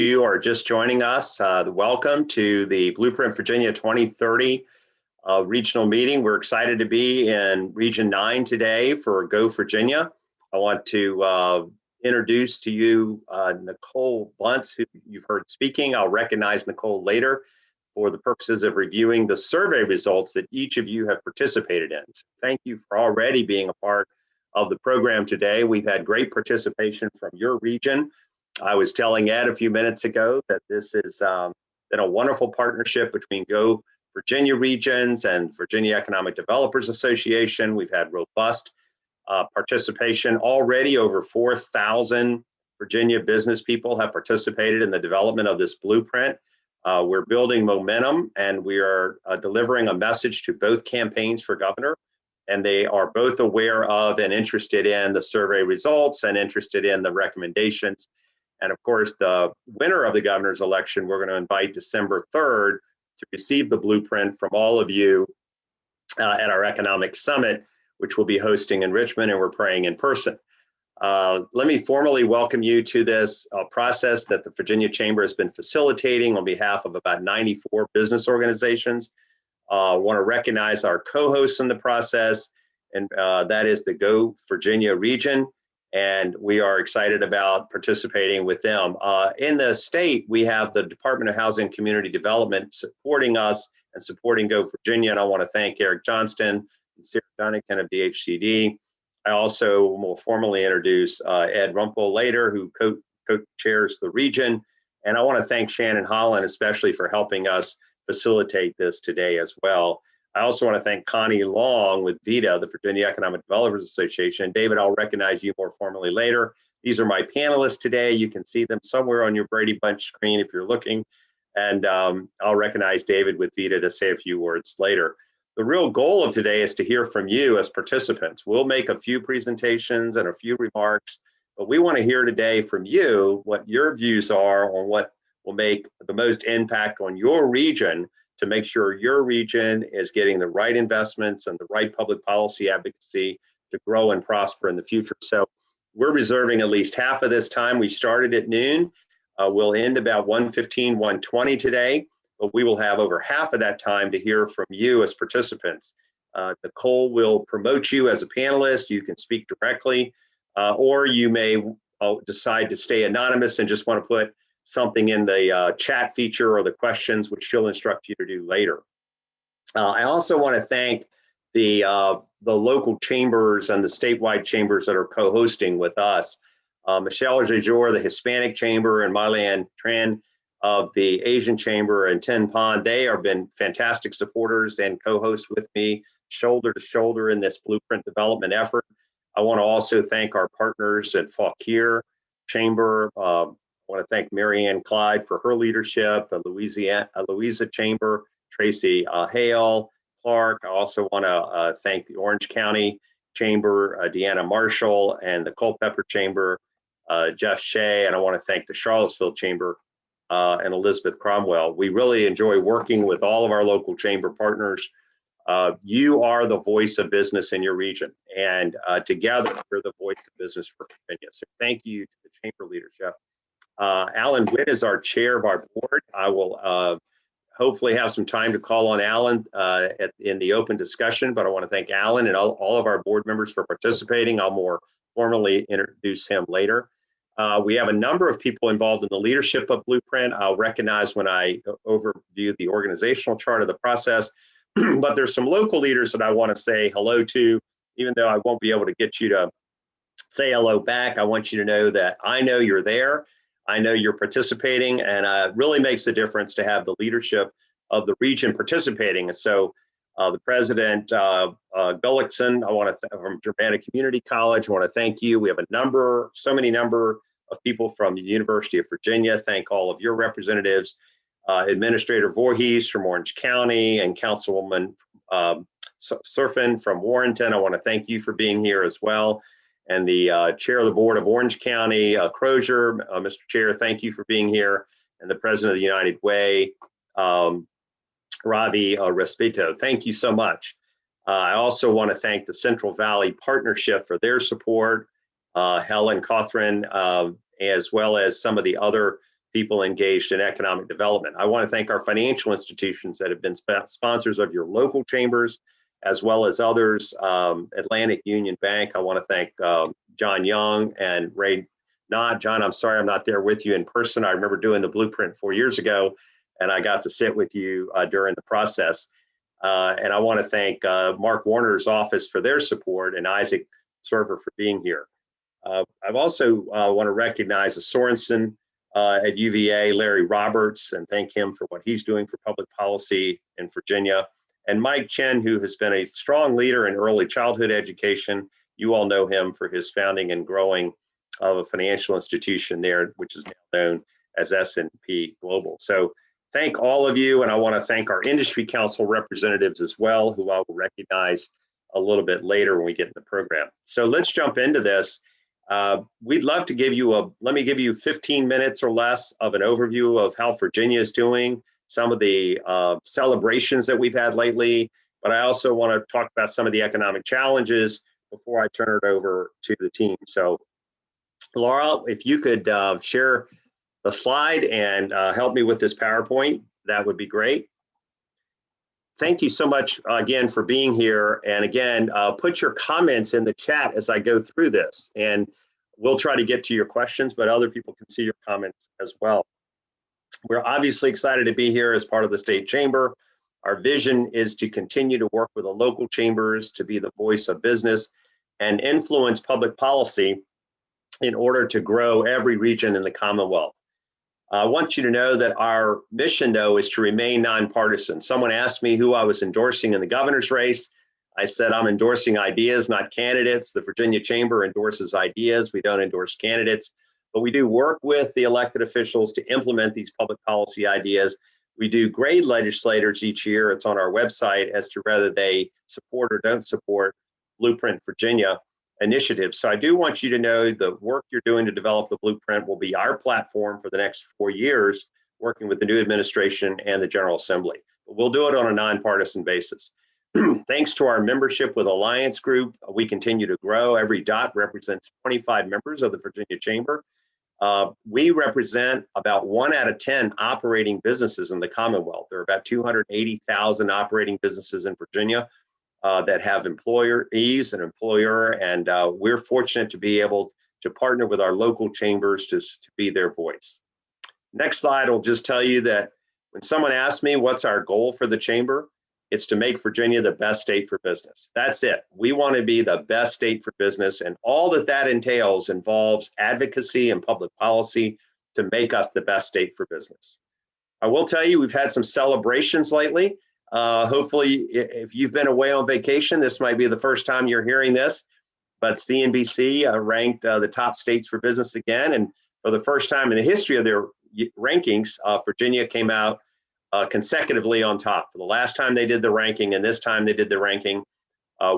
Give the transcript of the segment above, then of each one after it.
you are just joining us, welcome to the Blueprint Virginia 2030 regional meeting. We're excited to be in Region 9 today for GO Virginia. I want to introduce to you Nicole Bunce, who you've heard speaking. I'll recognize Nicole later for the purposes of reviewing the survey results that each of you have participated in. So thank you for already being a part of the program today. We've had great participation from your region. I was telling Ed a few minutes ago that this has been a wonderful partnership between GO Virginia Regions and Virginia Economic Developers Association. We've had robust participation already. Over 4,000 Virginia business people have participated in the development of this blueprint. We're building momentum, and we are delivering a message to both campaigns for governor, and they are both aware of and interested in the survey results and interested in the recommendations. And of course, the winner of the governor's election, we're going to invite December 3rd to receive the blueprint from all of you at our economic summit, which we'll be hosting in Richmond, and we're praying in person. Let me formally welcome you to this process that the Virginia Chamber has been facilitating on behalf of about 94 business organizations. I want to recognize our co-hosts in the process, and that is the GO Virginia region. And we are excited about participating with them. In the state, we have the Department of Housing and Community Development supporting us and supporting GO Virginia. And I want to thank Eric Johnston and Sarah Dunnigan of DHCD. I also will formally introduce Ed Rumpel later, who co-chairs the region. And I want to thank Shannon Holland, especially for helping us facilitate this today as well. I also want to thank Connie Long with VEDA, the Virginia Economic Developers Association. David, I'll recognize you more formally later. These are my panelists today. You can see them somewhere on your Brady Bunch screen if you're looking. And I'll recognize David with VEDA to say a few words later. The real goal of today is to hear from you as participants. We'll make a few presentations and a few remarks, but we want to hear today from you what your views are on what will make the most impact on your region to make sure your region is getting the right investments and the right public policy advocacy to grow and prosper in the future. So we're reserving at least half of this time. We started at noon. We'll end about 1:15, 1:20 today, but we will have over half of that time to hear from you as participants. Nicole will promote you as a panelist. You can speak directly, or you may decide to stay anonymous and just want to put something in the chat feature or the questions, which she'll instruct you to do later. I also want to thank the local chambers and the statewide chambers that are co-hosting with us. Michelle Jajor, the Hispanic Chamber, and Mylan Tran of the Asian Chamber and Tin Pond. They have been fantastic supporters and co-hosts with me shoulder to shoulder in this blueprint development effort. I want to also thank our partners at Fauquier Chamber. I want to thank Marianne Clyde for her leadership, Louisa Chamber, Tracy Hale, Clark. I also want to thank the Orange County Chamber, Deanna Marshall, and the Culpeper Chamber, Jeff Shea, and I want to thank the Charlottesville Chamber and Elizabeth Cromwell. We really enjoy working with all of our local chamber partners. You are the voice of business in your region, and together we're the voice of business for Virginia. So thank you to the chamber leadership. Alan Witt is our chair of our board. I will hopefully have some time to call on Alan in the open discussion, but I want to thank Alan and all of our board members for participating. I'll more formally introduce him later. We have a number of people involved in the leadership of Blueprint. I'll recognize when I overview the organizational chart of the process, but there's some local leaders that I want to say hello to, even though I won't be able to get you to say hello back. I want you to know that I know you're there. I know you're participating, and it really makes a difference to have the leadership of the region participating. And so the president, Gullickson, from Germanic Community College, I want to thank you. We have so many number of people from the University of Virginia. Thank all of your representatives. Administrator Voorhees from Orange County and Councilwoman Surfin from Warrenton. I want to thank you for being here as well. And the chair of the board of Orange County, Crozier, Mr. Chair, thank you for being here. And the president of the United Way, Ravi Respito, thank you so much. I also want to thank the Central Valley Partnership for their support, Helen Cothran, as well as some of the other people engaged in economic development. I want to thank our financial institutions that have been sponsors of your local chambers, as well as others. Atlantic Union Bank, I want to thank John Young and Ray Nod. John, I'm sorry I'm not there with you in person. I remember doing the blueprint 4 years ago, and I got to sit with you during the process. And I want to thank Mark Warner's office for their support and Isaac Server for being here. I've also want to recognize the Sorensen at UVA, Larry Roberts, and thank him for what he's doing for public policy in Virginia. And Mike Chen, who has been a strong leader in early childhood education. You all know him for his founding and growing of a financial institution there, which is now known as S&P Global. So thank all of you, and I want to thank our industry council representatives as well, who I will recognize a little bit later when we get in the program. So let's jump into this. We'd love to give you let me give you 15 minutes or less of an overview of how Virginia is doing, some of the celebrations that we've had lately, but I also want to talk about some of the economic challenges before I turn it over to the team. So Laura, if you could share the slide and help me with this PowerPoint, that would be great. Thank you so much again for being here. And again, put your comments in the chat as I go through this, and we'll try to get to your questions, but other people can see your comments as well. We're obviously excited to be here as part of the state chamber. Our vision is to continue to work with the local chambers to be the voice of business and influence public policy in order to grow every region in the Commonwealth. I want you to know that our mission, though, is to remain nonpartisan. Someone asked me who I was endorsing in the governor's race. I said I'm endorsing ideas, not candidates. The Virginia Chamber endorses ideas. We don't endorse candidates, but we do work with the elected officials to implement these public policy ideas. We do grade legislators each year. It's on our website as to whether they support or don't support Blueprint Virginia initiatives. So I do want you to know the work you're doing to develop the blueprint will be our platform for the next 4 years, working with the new administration and the General Assembly. But we'll do it on a nonpartisan basis. Thanks to our membership with Alliance Group, we continue to grow. Every dot represents 25 members of the Virginia Chamber. We represent about 1 out of 10 operating businesses in the Commonwealth. There are about 280,000 operating businesses in Virginia that have employees and employer, and we're fortunate to be able to partner with our local chambers to be their voice. Next slide will just tell you that when someone asks me what's our goal for the chamber, it's to make Virginia the best state for business. That's it. We want to be the best state for business, and all that entails involves advocacy and public policy to make us the best state for business. I will tell you, we've had some celebrations lately. Hopefully, if you've been away on vacation, this might be the first time you're hearing this, but CNBC ranked the top states for business again. And for the first time in the history of their rankings, Virginia came out consecutively on top. For the last time they did the ranking, and this time they did the ranking,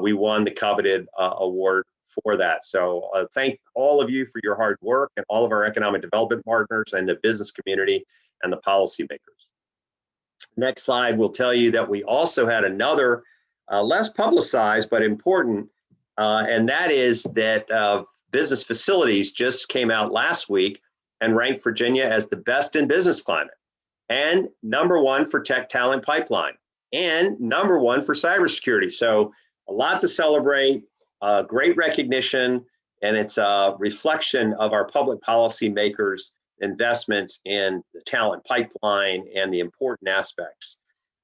we won the coveted award for that. So thank all of you for your hard work, and all of our economic development partners and the business community and the policymakers. Next slide will tell you that we also had another less publicized but important, and that is that Business Facilities just came out last week and ranked Virginia as the best in business climate, and #1 for tech talent pipeline, and #1 for cybersecurity. So a lot to celebrate, great recognition, and it's a reflection of our public policy makers' investments in the talent pipeline and the important aspects.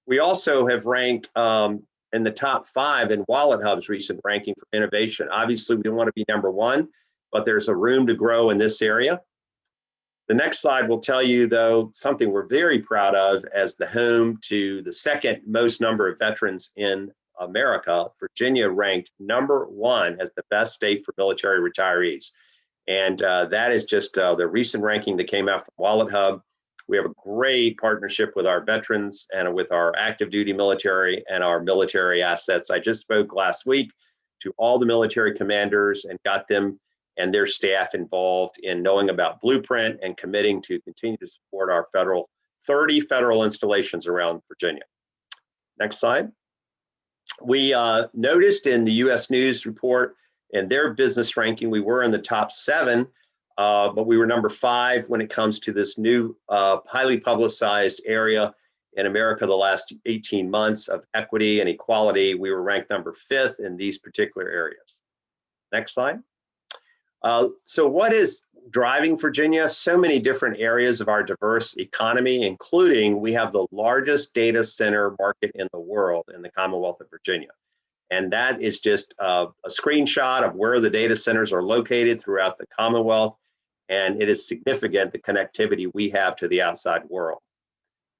We also have ranked in the top 5 in WalletHub's recent ranking for innovation. Obviously, we don't want to be #1, but there's a room to grow in this area. The next slide will tell you, though, something we're very proud of as the home to the second most number of veterans in America. Virginia ranked #1 as the best state for military retirees. And that is just the recent ranking that came out from WalletHub. We have a great partnership with our veterans and with our active duty military and our military assets. I just spoke last week to all the military commanders and got them and their staff involved in knowing about Blueprint and committing to continue to support our 30 federal installations around Virginia. Next slide. We noticed in the US News report, in their business ranking, we were in the top 7 but we were number 5 when it comes to this new highly publicized area in America the last 18 months of equity and equality. We were ranked number 5th in these particular areas. Next slide. So what is driving Virginia? So many different areas of our diverse economy, including we have the largest data center market in the world in the Commonwealth of Virginia. And that is just a screenshot of where the data centers are located throughout the Commonwealth. And it is significant, the connectivity we have to the outside world.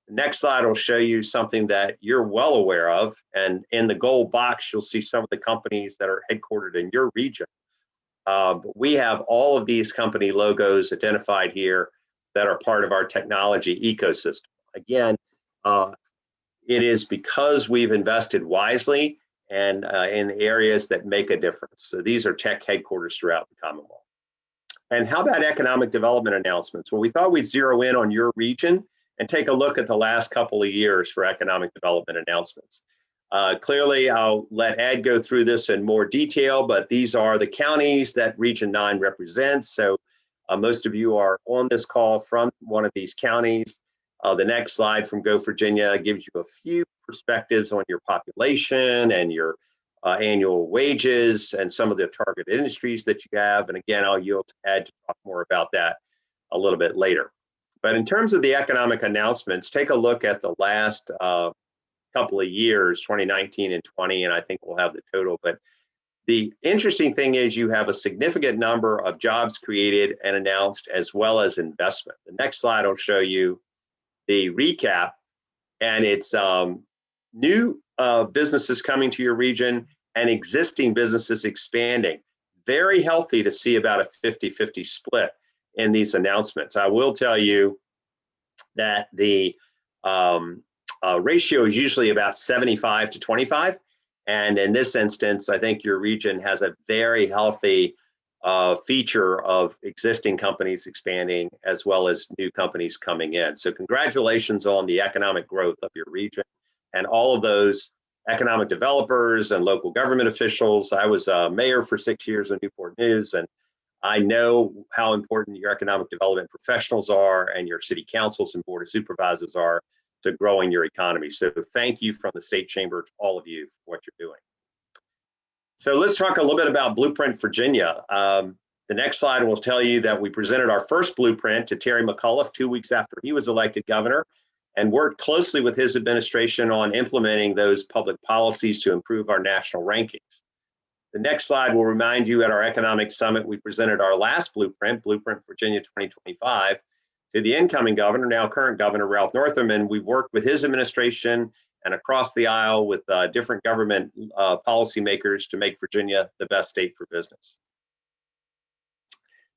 The next slide will show you something that you're well aware of. And in the gold box, you'll see some of the companies that are headquartered in your region. We have all of these company logos identified here that are part of our technology ecosystem. Again, it is because we've invested wisely and in areas that make a difference. So these are tech headquarters throughout the Commonwealth. And how about economic development announcements? Well, we thought we'd zero in on your region and take a look at the last couple of years for economic development announcements. Clearly, I'll let Ed go through this in more detail, but these are the counties that Region 9 represents. So most of you are on this call from one of these counties. The next slide from GO Virginia gives you a few perspectives on your population and your annual wages and some of the target industries that you have. And again, I'll yield to Ed to talk more about that a little bit later. But in terms of the economic announcements, take a look at the last couple of years, 2019 and 20, and I think we'll have the total. But the interesting thing is you have a significant number of jobs created and announced, as well as investment. The next slide will show you the recap, and it's new businesses coming to your region and existing businesses expanding. Very healthy to see about a 50-50 split in these announcements. I will tell you that the ratio is usually about 75 to 25. And in this instance, I think your region has a very healthy feature of existing companies expanding as well as new companies coming in. So congratulations on the economic growth of your region and all of those economic developers and local government officials. I was a mayor for 6 years in Newport News, and I know how important your economic development professionals are and your city councils and board of supervisors are to growing your economy. So thank you from the state chamber to all of you for what you're doing. So let's talk a little bit about Blueprint Virginia. The next slide will tell you that we presented our first blueprint to Terry McAuliffe 2 weeks after he was elected governor and worked closely with his administration on implementing those public policies to improve our national rankings. The next slide will remind you at our economic summit, we presented our last blueprint, Blueprint Virginia 2025, to the incoming governor, now current governor, Ralph Northam, and we've worked with his administration and across the aisle with different government policymakers to make Virginia the best state for business.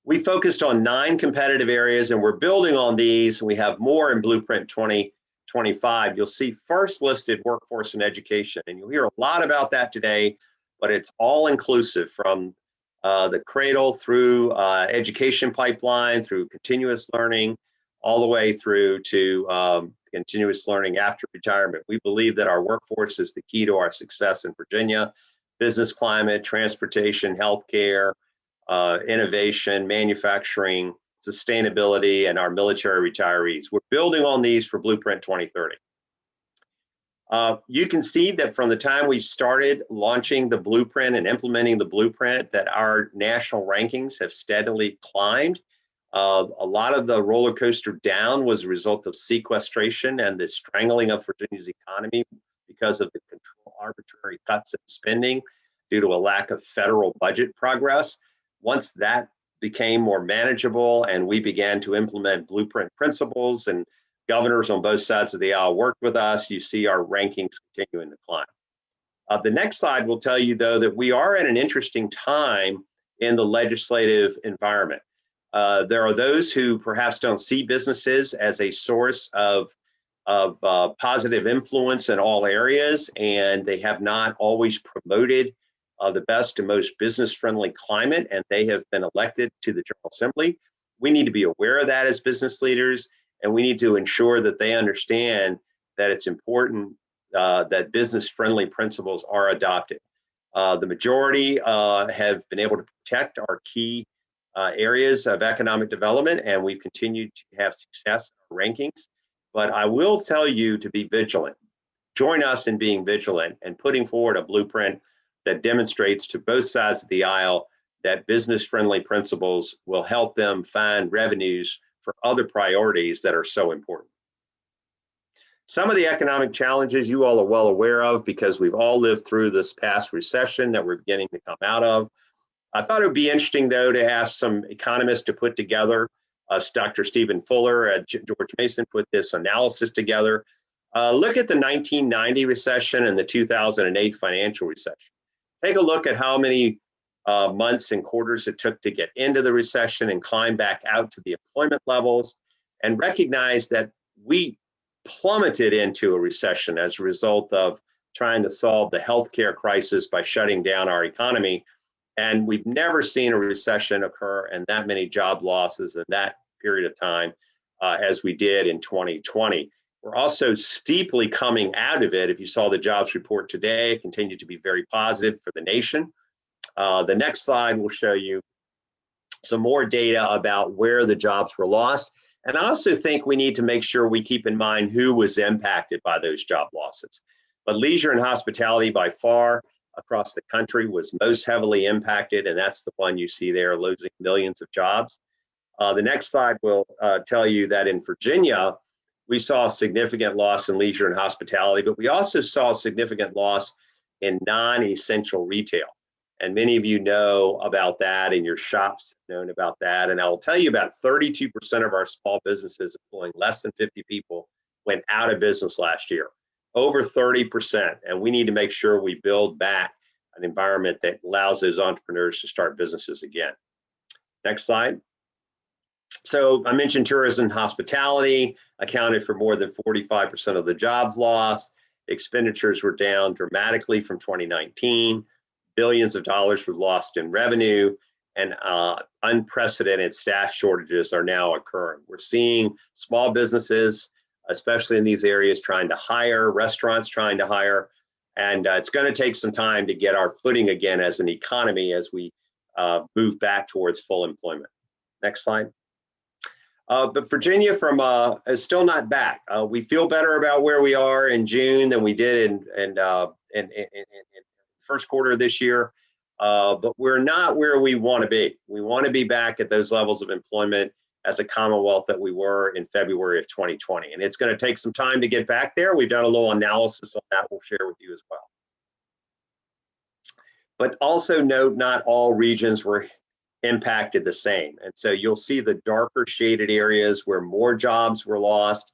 We focused on 9 competitive areas, and we're building on these. We have more in Blueprint 2025. You'll see first listed workforce and education, and you'll hear a lot about that today, but it's all inclusive from the cradle through education pipeline, through continuous learning, all the way through to continuous learning after retirement. We believe that our workforce is the key to our success in Virginia. Business climate, transportation, healthcare, innovation, manufacturing, sustainability, and our military retirees. We're building on these for Blueprint 2030. You can see that from the time we started launching the blueprint and implementing the blueprint that our national rankings have steadily climbed. A lot of the roller coaster down was a result of sequestration and the strangling of Virginia's economy because of the arbitrary cuts in spending due to a lack of federal budget progress. Once that became more manageable and we began to implement blueprint principles and governors on both sides of the aisle worked with us, you see our rankings continuing to climb. The next slide will tell you, though, that we are at an interesting time in the legislative environment. There are those who perhaps don't see businesses as a source of positive influence in all areas, and they have not always promoted the best and most business-friendly climate, and they have been elected to the General Assembly. We need to be aware of that as business leaders, and we need to ensure that they understand that it's important that business-friendly principles are adopted. The majority have been able to protect our key areas of economic development, and we've continued to have success in our rankings. But I will tell you to be vigilant. Join us in being vigilant and putting forward a blueprint that demonstrates to both sides of the aisle that business-friendly principles will help them find revenues for other priorities that are so important. Some of the economic challenges you all are well aware of because we've all lived through this past recession that we're beginning to come out of. I thought it would be interesting, though, to ask some economists to put together, Dr. Stephen Fuller at George Mason put this analysis together. Look at the 1990 recession and the 2008 financial recession. Take a look at how many months and quarters it took to get into the recession and climb back out to the employment levels, and recognize that we plummeted into a recession as a result of trying to solve the healthcare crisis by shutting down our economy. And we've never seen a recession occur and that many job losses in that period of time as we did in 2020. We're also steeply coming out of it. If you saw the jobs report today, it continued to be very positive for the nation. The next slide will show you some more data about where the jobs were lost. And I also think we need to make sure we keep in mind who was impacted by those job losses. But leisure and hospitality by far across the country was most heavily impacted, and that's the one you see there, losing millions of jobs. The next slide will tell you that in Virginia, we saw a significant loss in leisure and hospitality, but we also saw a significant loss in non-essential retail. And many of you know about that, and your shops have known about that. And I will tell you about 32% of our small businesses employing less than 50 people went out of business last year, over 30%. And we need to make sure we build back an environment that allows those entrepreneurs to start businesses again. Next slide. So I mentioned tourism and hospitality accounted for more than 45% of the jobs lost. Expenditures were down dramatically from 2019. Billions of dollars were lost in revenue, and unprecedented staff shortages are now occurring. We're seeing small businesses, especially in these areas, trying to hire, restaurants trying to hire, and it's going to take some time to get our footing again as an economy as we move back towards full employment. Next slide. But Virginia is still not back. We feel better about where we are in June than we did in first quarter of this year, but we're not where we want to be. We want to be back at those levels of employment as a Commonwealth that we were in February of 2020. And it's going to take some time to get back there. We've done a little analysis on that we'll share with you as well. But also note, not all regions were impacted the same. And so you'll see the darker shaded areas where more jobs were lost.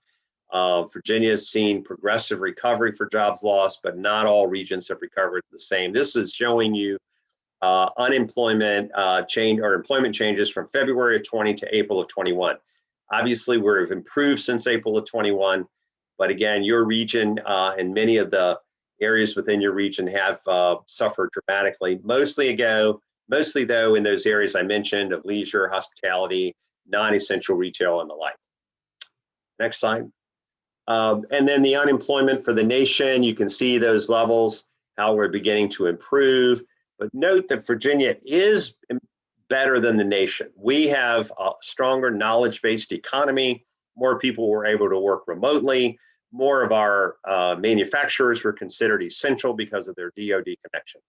Virginia has seen progressive recovery for jobs lost, but not all regions have recovered the same. This is showing you unemployment change or employment changes from February of 20 to April of 21. Obviously, we've improved since April of 21, but again, your region and many of the areas within your region have suffered dramatically. Mostly though in those areas I mentioned of leisure, hospitality, non-essential retail, and the like. Next slide. And then the unemployment for the nation, you can see those levels, how we're beginning to improve. But note that Virginia is better than the nation. We have a stronger knowledge-based economy. More people were able to work remotely. More of our manufacturers were considered essential because of their DoD connection.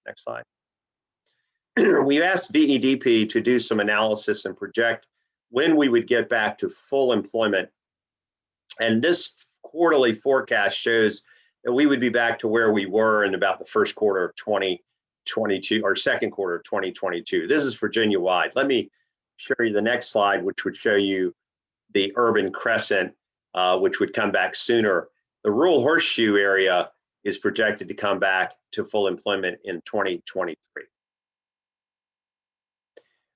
Next slide. We asked VEDP to do some analysis and project when we would get back to full employment. And this quarterly forecast shows that we would be back to where we were in about the first quarter of 2022 or second quarter of 2022. This is Virginia-wide. Let me show you the next slide, which would show you the urban crescent, which would come back sooner. The rural horseshoe area is projected to come back to full employment in 2023.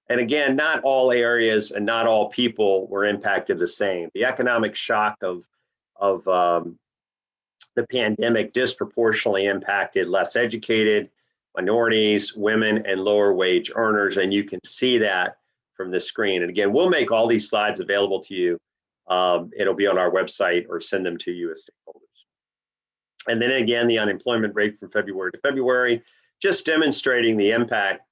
And again, not all areas and not all people were impacted the same. The economic shock of the pandemic disproportionately impacted less educated, minorities, women, and lower wage earners. And you can see that from the screen. And again, we'll make all these slides available to you. It'll be on our website or send them to you as stakeholders. And then again, the unemployment rate from February to February, just demonstrating the impact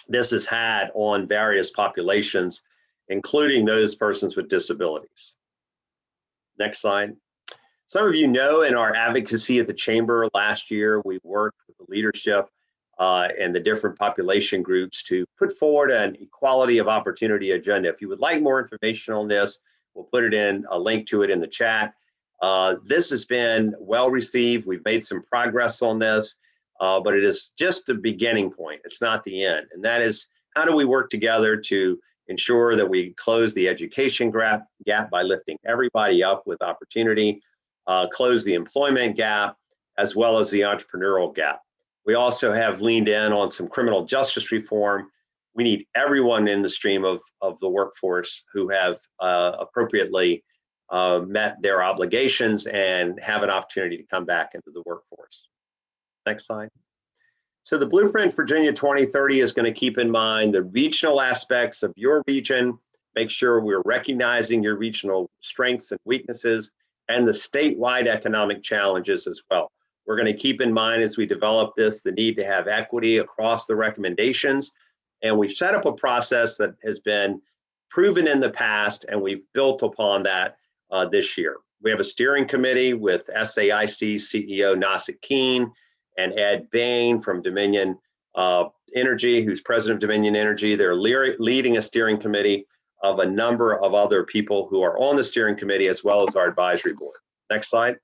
this has had on various populations, including those persons with disabilities. Next slide. Some of you know in our advocacy at the Chamber last year, we worked with the leadership and the different population groups to put forward an equality of opportunity agenda. If you would like more information on this, we'll put it in a link to it in the chat. This has been well received. We've made some progress on this, but it is just the beginning point. It's not the end. And that is, how do we work together to ensure that we close the education gap by lifting everybody up with opportunity, close the employment gap, as well as the entrepreneurial gap. We also have leaned in on some criminal justice reform. We need everyone in the stream of the workforce who have appropriately met their obligations and have an opportunity to come back into the workforce. Next slide. So the Blueprint Virginia 2030 is going to keep in mind the regional aspects of your region, make sure we're recognizing your regional strengths and weaknesses, and the statewide economic challenges as well. We're going to keep in mind as we develop this the need to have equity across the recommendations, and we've set up a process that has been proven in the past, and we've built upon that this year. We have a steering committee with SAIC CEO Nasik Keen and Ed Bain from Dominion Energy, who's president of Dominion Energy. They're leading a steering committee of a number of other people who are on the steering committee, as well as our advisory board. Next slide.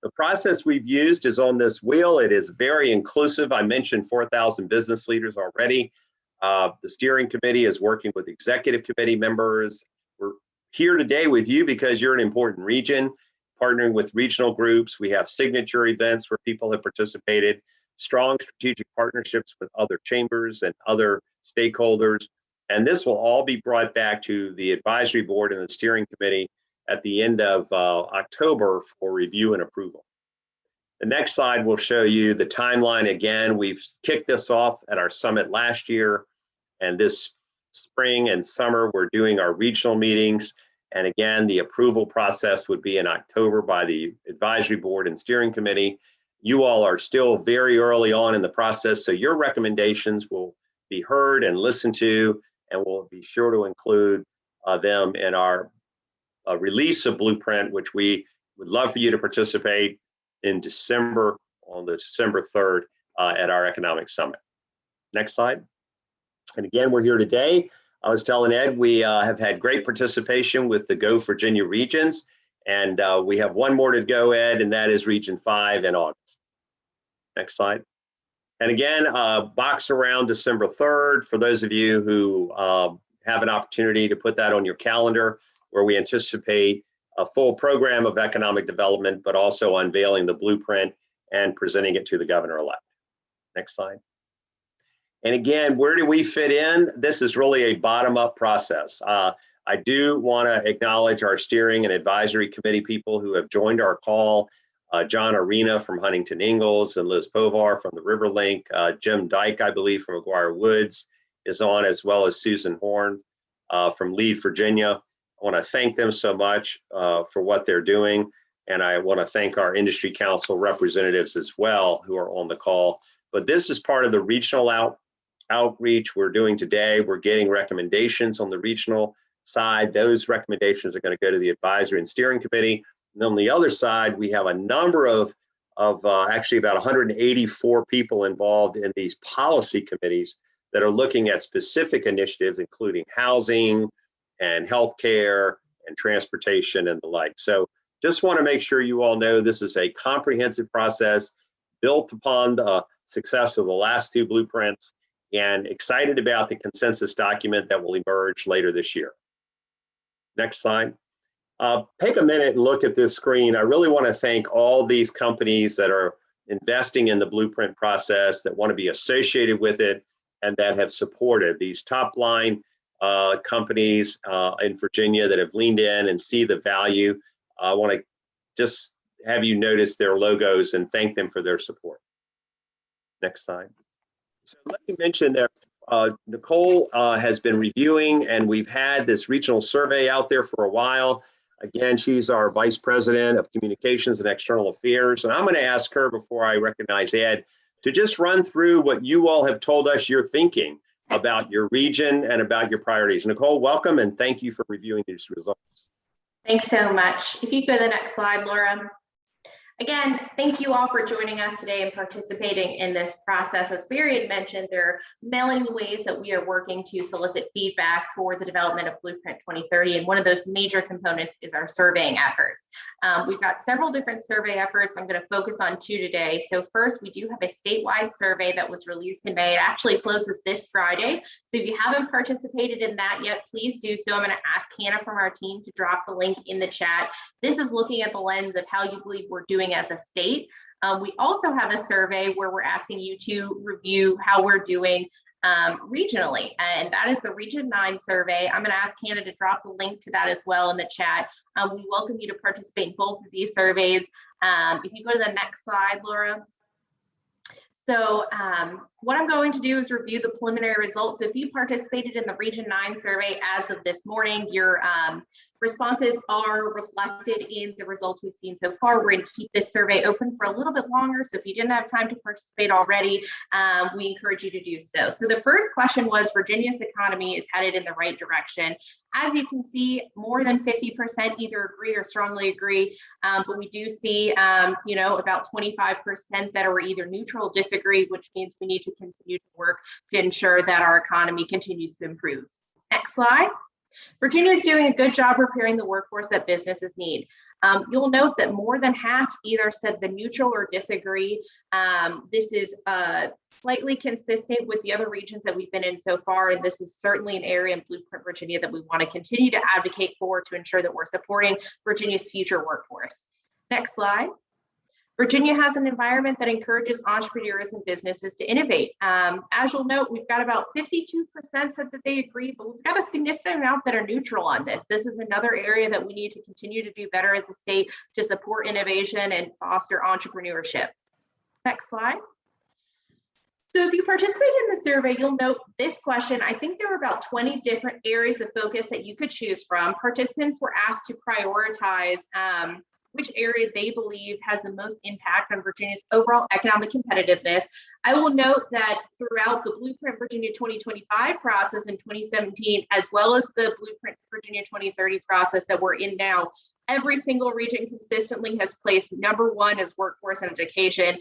The process we've used is on this wheel. It is very inclusive. I mentioned 4,000 business leaders already. The steering committee is working with executive committee members. We're here today with you because you're an important region, partnering with regional groups. We have signature events where people have participated, strong strategic partnerships with other chambers and other stakeholders. And this will all be brought back to the advisory board and the steering committee at the end of October for review and approval. The next slide will show you the timeline. Again, we've kicked this off at our summit last year, and this spring and summer we're doing our regional meetings. And again, the approval process would be in October by the advisory board and steering committee. You all are still very early on in the process, so your recommendations will be heard and listened to, and we'll be sure to include them in our release of Blueprint, which we would love for you to participate in December, on the December 3rd at our economic summit. Next slide. And again, we're here today. I was telling Ed, we have had great participation with the GO Virginia regions, and we have one more to go, Ed, and that is Region 5 in August. Next slide. And again, box around December 3rd for those of you who have an opportunity to put that on your calendar, where we anticipate a full program of economic development, but also unveiling the blueprint and presenting it to the governor-elect. Next slide. And again, where do we fit in? This is really a bottom-up process. I do want to acknowledge our steering and advisory committee people who have joined our call. John Arena from Huntington Ingalls and Liz Povar from the Riverlink. Jim Dyke, I believe, from Aguirre Woods is on, as well as Susan Horn from Lead Virginia. I want to thank them so much for what they're doing. And I want to thank our industry council representatives as well who are on the call. But this is part of the regional outreach we're doing today. We're getting recommendations on the regional side. Those recommendations are going to go to the advisory and steering committee. And on the other side, we have a number of actually about 184 people involved in these policy committees that are looking at specific initiatives, including housing and healthcare and transportation and the like. So just want to make sure you all know this is a comprehensive process built upon the success of the last two blueprints, and excited about the consensus document that will emerge later this year. Next slide. Take a minute and look at this screen. I really want to thank all these companies that are investing in the blueprint process, that want to be associated with it, and that have supported these top line companies in Virginia that have leaned in and see the value. I want to just have you notice their logos and thank them for their support. Next slide. So let me mention that Nicole has been reviewing, and we've had this regional survey out there for a while. Again, she's our Vice President of Communications and External Affairs, and I'm going to ask her, before I recognize Ed, to just run through what you all have told us you're thinking about your region and about your priorities. Nicole, welcome and thank you for reviewing these results. Thanks so much. If you go to the next slide, Laura. Again, thank you all for joining us today and participating in this process. As Barry had mentioned, there are many ways that we are working to solicit feedback for the development of Blueprint 2030, and one of those major components is our surveying efforts. We've got several different survey efforts. I'm going to focus on two today. So first, we do have a statewide survey that was released in May. It actually closes this Friday. So if you haven't participated in that yet, please do so. I'm going to ask Hannah from our team to drop the link in the chat. This is looking at the lens of how you believe we're doing as a state. We also have a survey where we're asking you to review how we're doing regionally, and that is the Region 9 survey. I'm going to ask Hannah to drop the link to that as well in the chat. We welcome you to participate in both of these surveys. If you go to the next slide, Laura. So what I'm going to do is review the preliminary results. If you participated in the Region 9 survey as of this morning, your responses are reflected in the results we've seen so far. We're going to keep this survey open for a little bit longer. So if you didn't have time to participate already, we encourage you to do so. So the first question was, Virginia's economy is headed in the right direction. As you can see, more than 50% either agree or strongly agree, but we do see, about 25% that are either neutral or disagree, which means we need to continue to work to ensure that our economy continues to improve. Next slide. Virginia is doing a good job preparing the workforce that businesses need. You'll note that more than half either said the neutral or disagree. This is slightly consistent with the other regions that we've been in so far, and this is certainly an area in Blueprint Virginia that we want to continue to advocate for to ensure that we're supporting Virginia's future workforce. Next slide. Virginia has an environment that encourages entrepreneurs and businesses to innovate. As you'll note, we've got about 52% said that they agree, but we've got a significant amount that are neutral on this. This is another area that we need to continue to do better as a state to support innovation and foster entrepreneurship. Next slide. So if you participated in the survey, you'll note this question. I think there were about 20 different areas of focus that you could choose from. Participants were asked to prioritize which area they believe has the most impact on Virginia's overall economic competitiveness. I will note that throughout the Blueprint Virginia 2025 process in 2017, as well as the Blueprint Virginia 2030 process that we're in now, every single region consistently has placed #1 as workforce and education.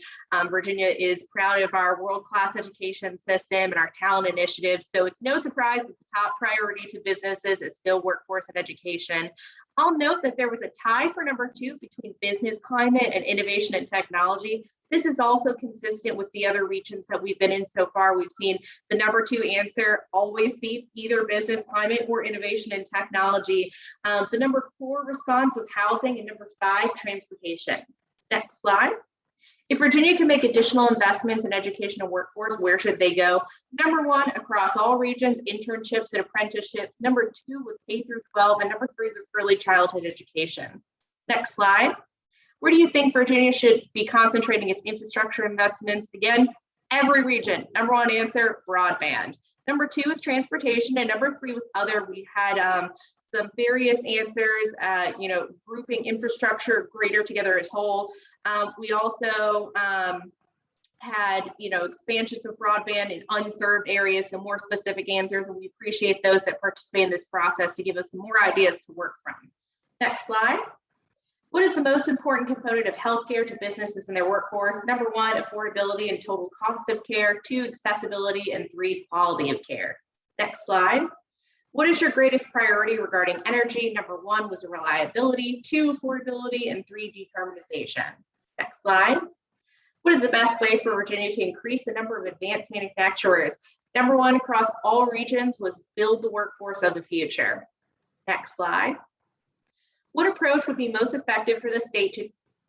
Virginia is proud of our world-class education system and our talent initiatives. So it's no surprise that the top priority to businesses is still workforce and education. I'll note that there was a tie for #2 between business climate and innovation and technology. This is also consistent with the other regions that we've been in so far. We've seen the #2 answer always be either business climate or innovation and technology. The #4 response was housing, and #5, transportation. Next slide. If Virginia can make additional investments in education and workforce, where should they go? #1, across all regions, internships and apprenticeships. #2 was K through 12, and #3 was early childhood education. Next slide. Where do you think Virginia should be concentrating its infrastructure investments? Again, every region. #1 answer, broadband. #2 is transportation, and #3 was other. We had some various answers, grouping infrastructure greater together as whole. We also had, expansions of broadband in unserved areas, some more specific answers, and we appreciate those that participate in this process to give us some more ideas to work from. Next slide. What is the most important component of healthcare to businesses and their workforce? #1, affordability and total cost of care. 2, accessibility, and 3, quality of care. Next slide. What is your greatest priority regarding energy? #1 was reliability, 2, affordability, and 3, decarbonization. Next slide. What is the best way for Virginia to increase the number of advanced manufacturers? #1 across all regions was build the workforce of the future. Next slide. What approach would be most effective for the state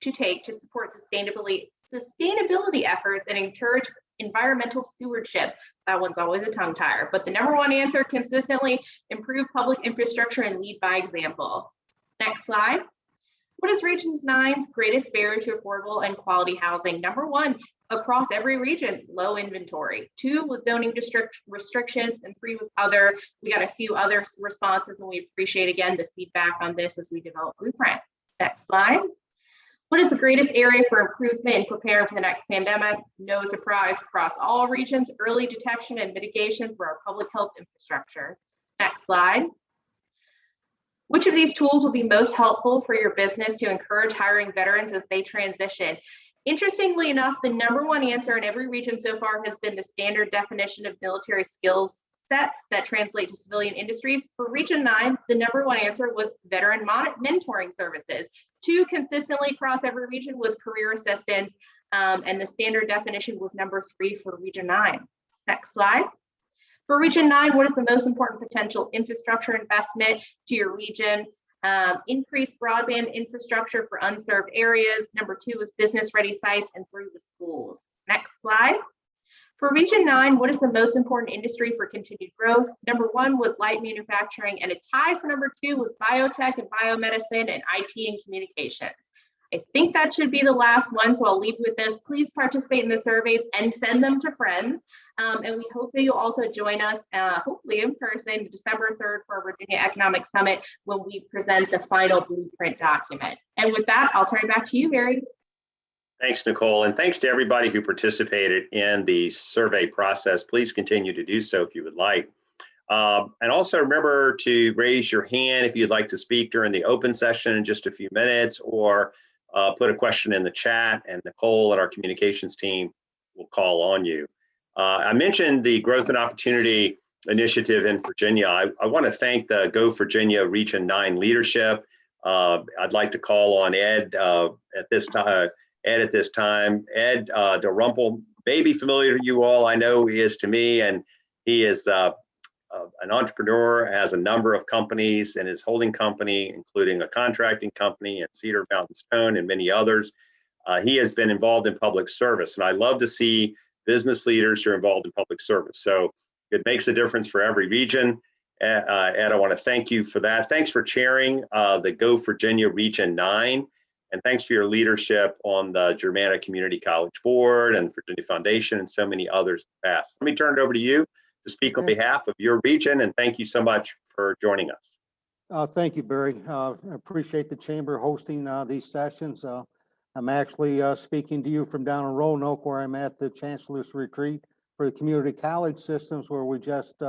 to take to support sustainability efforts and encourage environmental stewardship? That one's always a tongue tire, but the #1 answer consistently: improve public infrastructure and lead by example. Next slide. What is Region 9's greatest barrier to affordable and quality housing? #1, across every region, low inventory. 2 was zoning district restrictions, and 3 was other. We got a few other responses, and we appreciate, again, the feedback on this as we develop Blueprint. Next slide. What is the greatest area for improvement in preparing for the next pandemic? No surprise, across all regions, early detection and mitigation through our public health infrastructure. Next slide. Which of these tools will be most helpful for your business to encourage hiring veterans as they transition? Interestingly enough, the #1 answer in every region so far has been the standard definition of military skills sets that translate to civilian industries. For Region 9, the #1 answer was veteran mentoring services. 2 consistently across every region was career assistance, and the standard definition was #3 for Region 9. Next slide. For Region 9, what is the most important potential infrastructure investment to your region? Increased broadband infrastructure for unserved areas. #2 is business-ready sites and through the schools. Next slide. For Region 9, what is the most important industry for continued growth? #1 was light manufacturing, and a tie for #2 was biotech and biomedicine and IT and communications. I think that should be the last one, so I'll leave you with this. Please participate in the surveys and send them to friends. And we hope that you'll also join us, hopefully in person, December 3rd for our Virginia Economic Summit when we present the final blueprint document. And with that, I'll turn it back to you, Barry. Thanks, Nicole, and thanks to everybody who participated in the survey process. Please continue to do so if you would like. And also remember to raise your hand if you'd like to speak during the open session in just a few minutes, or put a question in the chat, and Nicole and our communications team will call on you. I mentioned the Growth and Opportunity Initiative in Virginia. I want to thank the GO Virginia Region 9 leadership. I'd like to call on Ed at this time. Ed DeRumpel may be familiar to you all. I know he is to me, and he is an entrepreneur, has a number of companies in his holding company, including a contracting company and Cedar Mountain Stone and many others. He has been involved in public service, and I love to see business leaders who are involved in public service. So it makes a difference for every region. Ed, I want to thank you for that. Thanks for chairing the GO Virginia Region 9. And thanks for your leadership on the Germanna Community College Board and Virginia Foundation and so many others in the past. Let me turn it over to you to speak on behalf of your region, and thank you so much for joining us. Thank you, Barry. I appreciate the Chamber hosting these sessions. I'm actually speaking to you from down in Roanoke, where I'm at the Chancellor's Retreat for the Community College Systems, where we just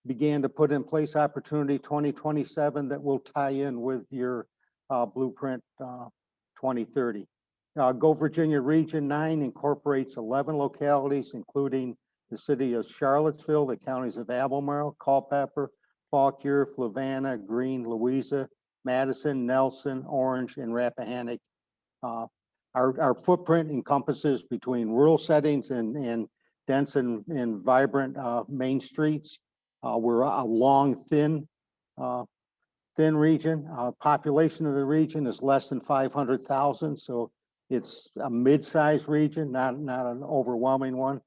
began to put in place Opportunity 2027 that will tie in with your Blueprint 2030. GO Virginia Region 9 incorporates 11 localities, including the city of Charlottesville, the counties of Albemarle, Culpeper, Fauquier, Fluvanna, Greene, Louisa, Madison, Nelson, Orange, and Rappahannock. Our footprint encompasses between rural settings and dense and vibrant main streets. We're a long, thin region. Population of the region is less than 500,000, so it's a mid-sized region, not an overwhelming one.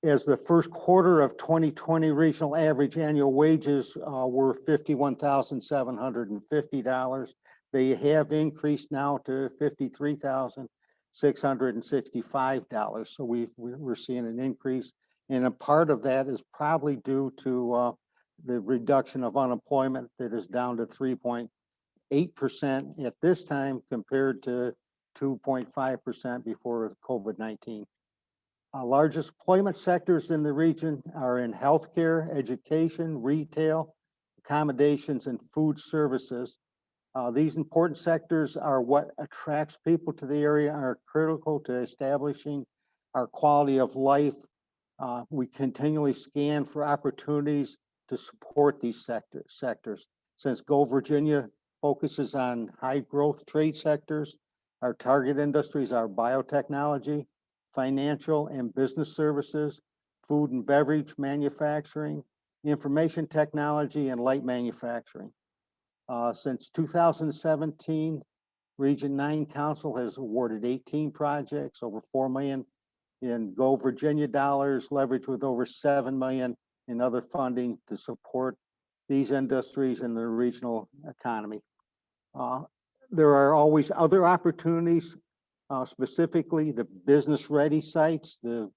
As the first quarter of 2020, regional average annual wages were $51,750. They have increased now to $53,665. So we're seeing an increase, and a part of that is probably due to the reduction of unemployment that is down to 3.8% at this time compared to 2.5% before COVID-19. Largest employment sectors in the region are in healthcare, education, retail, accommodations, and food services. These important sectors are what attracts people to the area, are critical to establishing our quality of life. We continually scan for opportunities to support these sectors. Since GO Virginia focuses on high growth trade sectors, our target industries are biotechnology, financial and business services, food and beverage manufacturing, information technology, and light manufacturing. Since 2017, Region 9 Council has awarded 18 projects, over $4 million in GO Virginia dollars, leveraged with over $7 million in other funding to support these industries in the regional economy. There are always other opportunities, specifically the business-ready sites. The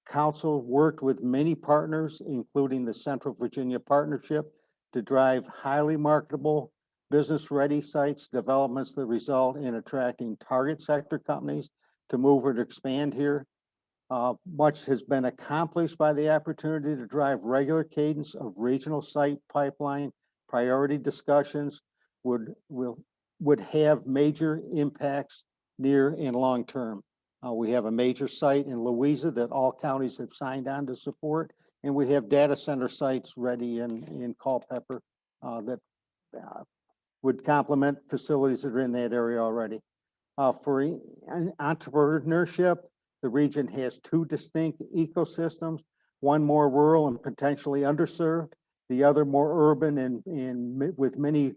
council worked with many partners, including the Central Virginia Partnership, to drive highly marketable business-ready sites, developments that result in attracting target sector companies to move or to expand here. Much has been accomplished by the opportunity to drive regular cadence of regional site pipeline priority discussions would have major impacts near and long term. We have a major site in Louisa that all counties have signed on to support, and we have data center sites ready in Culpeper that would complement facilities that are in that area already. For entrepreneurship, the region has two distinct ecosystems, one more rural and potentially underserved, the other more urban and with many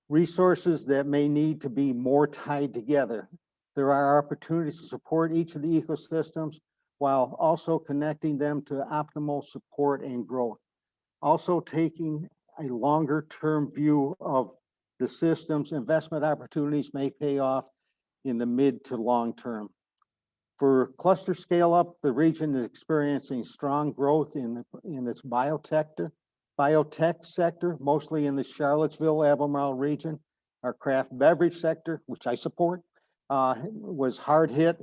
resources that may need to be more tied together. There are opportunities to support each of the ecosystems while also connecting them to optimal support and growth. Also taking a longer term view of the system's investment opportunities may pay off in the mid to long term. For cluster scale up, the region is experiencing strong growth in its biotech sector, mostly in the Charlottesville, Albemarle region. Our craft beverage sector, which I support, was hard hit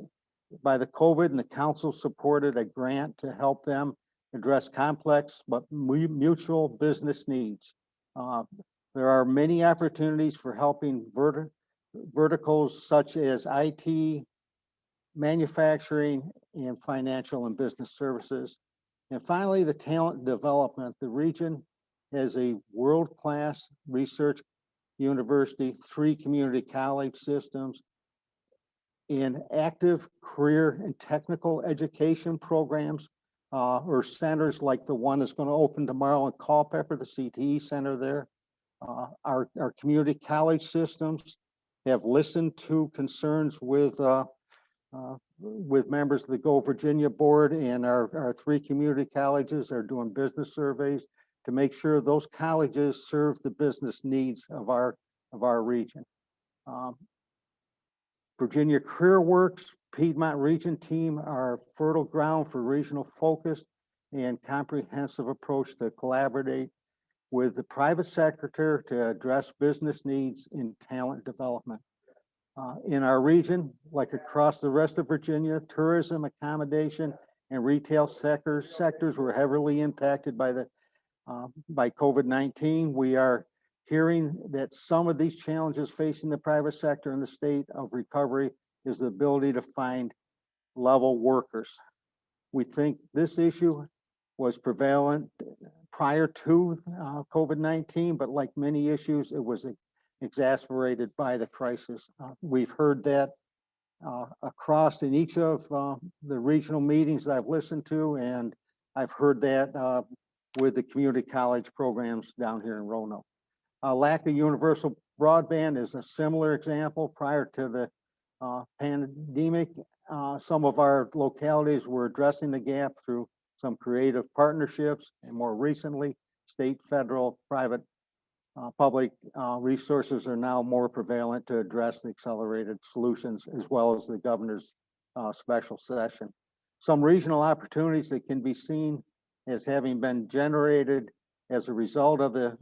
by the COVID, and the council supported a grant to help them address complex but mutual business needs. There are many opportunities for helping verticals such as IT, manufacturing, and financial and business services. And finally, the talent development. The region has a world-class research university, 3 community college systems, and active career and technical education programs or centers like the one that's going to open tomorrow in Culpeper, the CTE center there. Our community college systems have listened to concerns with members of the GO Virginia board, and our 3 community colleges are doing business surveys to make sure those colleges serve the business needs of our region. Virginia Career Works Piedmont Region team are fertile ground for regional focused and comprehensive approach to collaborate with the private sector to address business needs in talent development. In our region, like across the rest of Virginia, tourism, accommodation, and retail sectors were heavily impacted by COVID-19. We are hearing that some of these challenges facing the private sector in the state of recovery is the ability to find level workers. We think this issue was prevalent prior to COVID-19, but like many issues, it was exacerbated by the crisis. We've heard that across in each of the regional meetings that I've listened to, and I've heard that with the community college programs down here in Roanoke. Lack of universal broadband is a similar example. Prior to the pandemic, some of our localities were addressing the gap through some creative partnerships, and more recently, state, federal, private, public resources are now more prevalent to address the accelerated solutions, as well as the governor's special session. Some regional opportunities that can be seen as having been generated as a result of the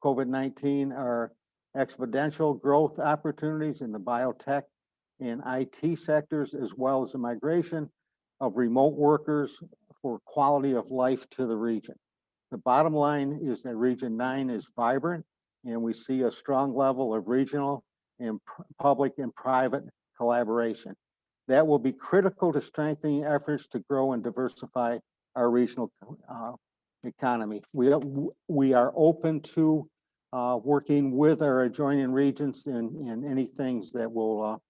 COVID-19 are exponential growth opportunities in the biotech and IT sectors, as well as the migration of remote workers for quality of life to the region. The bottom line is that Region 9 is vibrant, and we see a strong level of regional and public and private collaboration. That will be critical to strengthening efforts to grow and diversify our regional economy. We are open to working with our adjoining regions in any things that will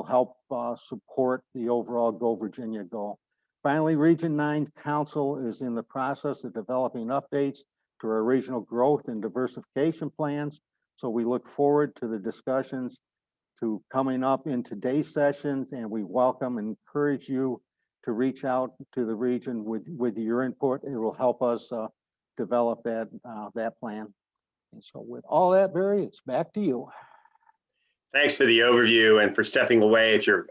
help support the overall GO Virginia goal. Finally, Region 9 Council is in the process of developing updates to our regional growth and diversification plans. So we look forward to the discussions coming up in today's sessions, and we welcome and encourage you to reach out to the region with your input. It will help us develop that plan. And so with all that, Barry, it's back to you. Thanks for the overview and for stepping away at your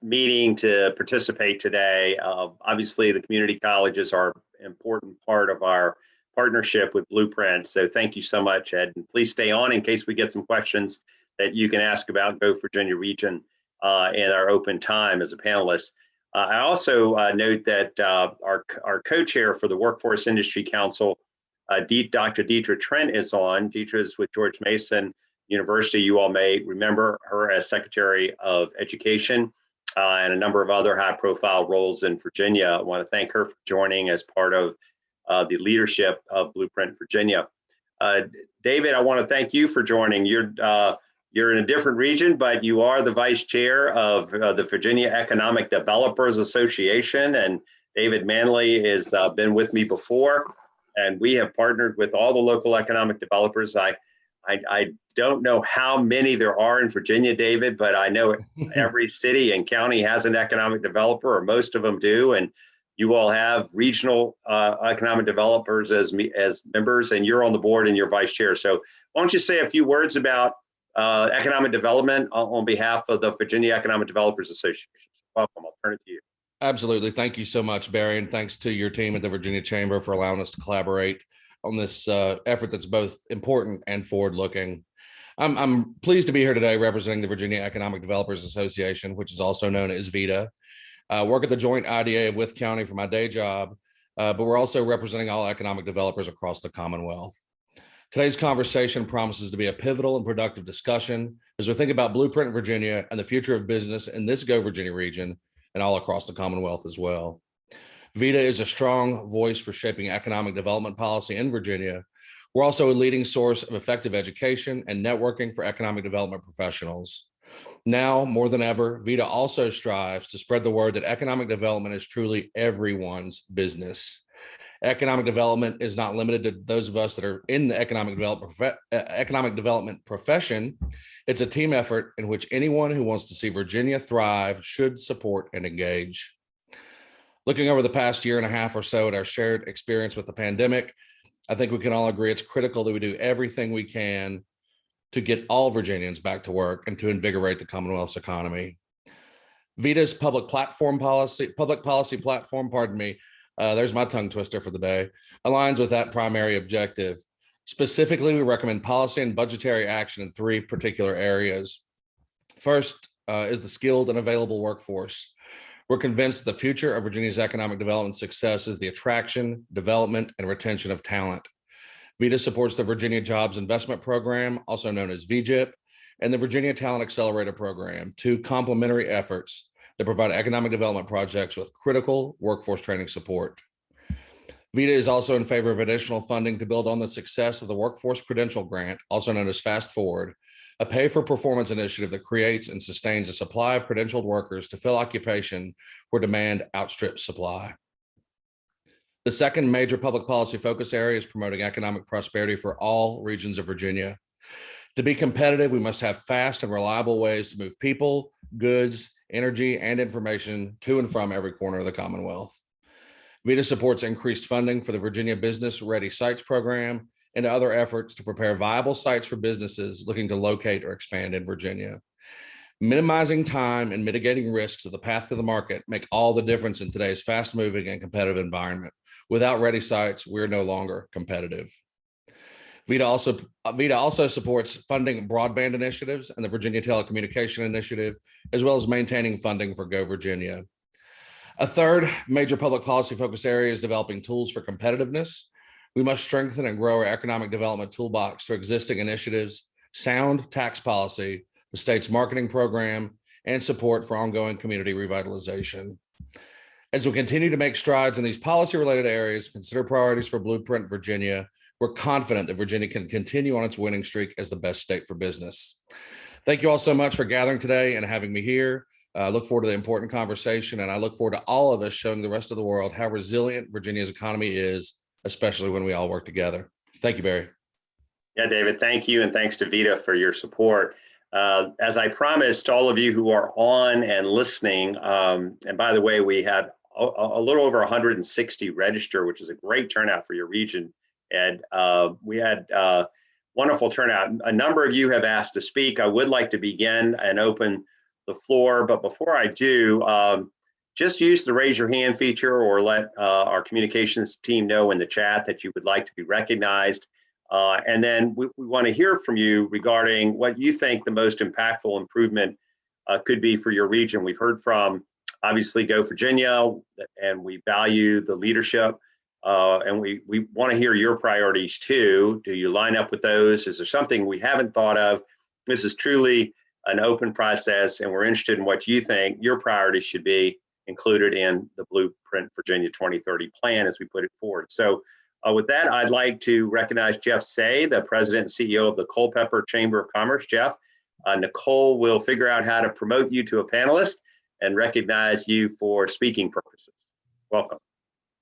meeting to participate today. Obviously, the community colleges are an important part of our partnership with Blueprint. So thank you so much, Ed. And please stay on in case we get some questions that you can ask about Go Virginia region in our open time as a panelist. I also note that our co-chair for the Workforce Industry Council, Dr. Deidre Trent, is on. Deidre is with George Mason University. You all may remember her as Secretary of Education and a number of other high-profile roles in Virginia. I want to thank her for joining as part of the leadership of Blueprint Virginia. David, I want to thank you for joining. You're in a different region, but you are the vice chair of the Virginia Economic Developers Association, and David Manley has been with me before, and we have partnered with all the local economic developers. I don't know how many there are in Virginia, David, but I know every city and county has an economic developer, or most of them do, and you all have regional economic developers as members, and you're on the board and you're vice chair. So why don't you say a few words about economic development on behalf of the Virginia Economic Developers Association. Welcome, I'll turn it to you. Absolutely. Thank you so much, Barry. And thanks to your team at the Virginia Chamber for allowing us to collaborate on this effort that's both important and forward-looking. I'm pleased to be here today representing the Virginia Economic Developers Association, which is also known as VEDA. I work at the joint IDA of Wythe County for my day job, but we're also representing all economic developers across the Commonwealth. Today's conversation promises to be a pivotal and productive discussion as we think about Blueprint Virginia and the future of business in this Go Virginia region and all across the Commonwealth as well. VEDA is a strong voice for shaping economic development policy in Virginia. We're also a leading source of effective education and networking for economic development professionals. Now, more than ever, VEDA also strives to spread the word that economic development is truly everyone's business. Economic development is not limited to those of us that are in the economic development profession. It's a team effort in which anyone who wants to see Virginia thrive should support and engage. Looking over the past year and a half or so at our shared experience with the pandemic, I think we can all agree it's critical that we do everything we can to get all Virginians back to work and to invigorate the Commonwealth's economy. VEDA's public policy platform, there's my tongue twister for the day, aligns with that primary objective. Specifically, we recommend policy and budgetary action in three particular areas. First is the skilled and available workforce. We're convinced the future of Virginia's economic development success is the attraction, development, and retention of talent. VEDA supports the Virginia Jobs Investment Program, also known as VJIP, and the Virginia Talent Accelerator Program, two complementary efforts that provide economic development projects with critical workforce training support. VEDA is also in favor of additional funding to build on the success of the Workforce Credential Grant, also known as Fast Forward, a pay-for-performance initiative that creates and sustains a supply of credentialed workers to fill occupation where demand outstrips supply. The second major public policy focus area is promoting economic prosperity for all regions of Virginia. To be competitive, we must have fast and reliable ways to move people, goods, energy, and information to and from every corner of the Commonwealth. VEDA supports increased funding for the Virginia Business Ready Sites program and other efforts to prepare viable sites for businesses looking to locate or expand in Virginia. Minimizing time and mitigating risks of the path to the market make all the difference in today's fast-moving and competitive environment. Without ready sites, we're no longer competitive. VEDA also supports funding broadband initiatives and the Virginia Telecommunication Initiative, as well as maintaining funding for Go Virginia. A third major public policy focus area is developing tools for competitiveness. We must strengthen and grow our economic development toolbox through existing initiatives, sound tax policy, the state's marketing program, and support for ongoing community revitalization. As we continue to make strides in these policy-related areas, consider priorities for Blueprint Virginia. We're confident that Virginia can continue on its winning streak as the best state for business. Thank you all so much for gathering today and having me here. I look forward to the important conversation, and I look forward to all of us showing the rest of the world how resilient Virginia's economy is, especially when we all work together. Thank you, Barry. Yeah, David, thank you, and thanks to VEDA for your support. As I promised all of you who are on and listening, and by the way, we had a little over 160 register, which is a great turnout for your region. And we had wonderful turnout. A number of you have asked to speak. I would like to begin and open the floor, but before I do, just use the raise your hand feature or let our communications team know in the chat that you would like to be recognized. And then we want to hear from you regarding what you think the most impactful improvement could be for your region. We've heard from, obviously, Go Virginia, and we value the leadership. And we want to hear your priorities too. Do you line up with those? Is there something we haven't thought of? This is truly an open process, and we're interested in what you think your priorities should be included in the Blueprint Virginia 2030 plan as we put it forward. So with that, I'd like to recognize Jeff Say, the president and CEO of the Culpeper Chamber of Commerce. Jeff, Nicole will figure out how to promote you to a panelist and recognize you for speaking purposes. Welcome.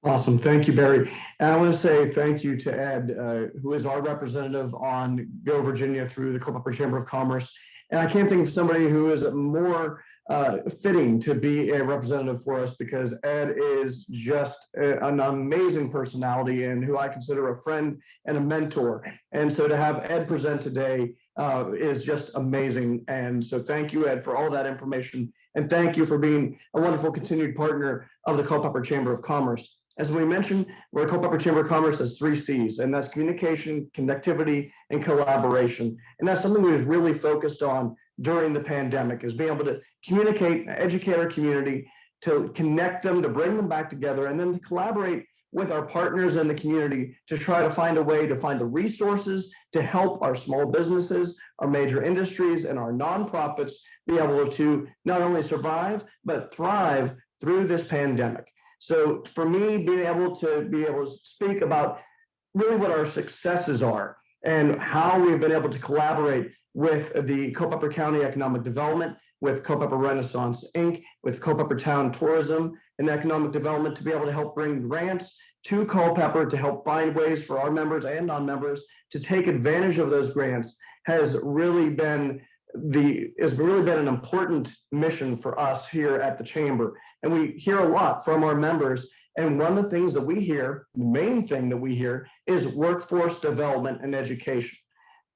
Awesome. Thank you, Barry. And I want to say thank you to Ed, who is our representative on Go Virginia through the Culpeper Chamber of Commerce. And I can't think of somebody who is more fitting to be a representative for us, because Ed is just an amazing personality and who I consider a friend and a mentor. And so to have Ed present today is just amazing. And so thank you, Ed, for all that information. And thank you for being a wonderful continued partner of the Culpeper Chamber of Commerce. As we mentioned, we're a Culpeper Chamber of Commerce has 3 C's, and that's communication, connectivity, and collaboration. And that's something we've really focused on during the pandemic, is being able to communicate, educate our community, to connect them, to bring them back together, and then to collaborate with our partners in the community to try to find a way to find the resources to help our small businesses, our major industries, and our nonprofits be able to not only survive, but thrive through this pandemic. So for me, being able to speak about really what our successes are and how we've been able to collaborate with the Culpeper County Economic Development, with Culpeper Renaissance Inc., with Culpeper Town Tourism and Economic Development, to be able to help bring grants to Culpeper to help find ways for our members and non-members to take advantage of those grants has really been an important mission for us here at the Chamber. And we hear a lot from our members. And one of the things that we hear, the main thing that we hear, is workforce development and education.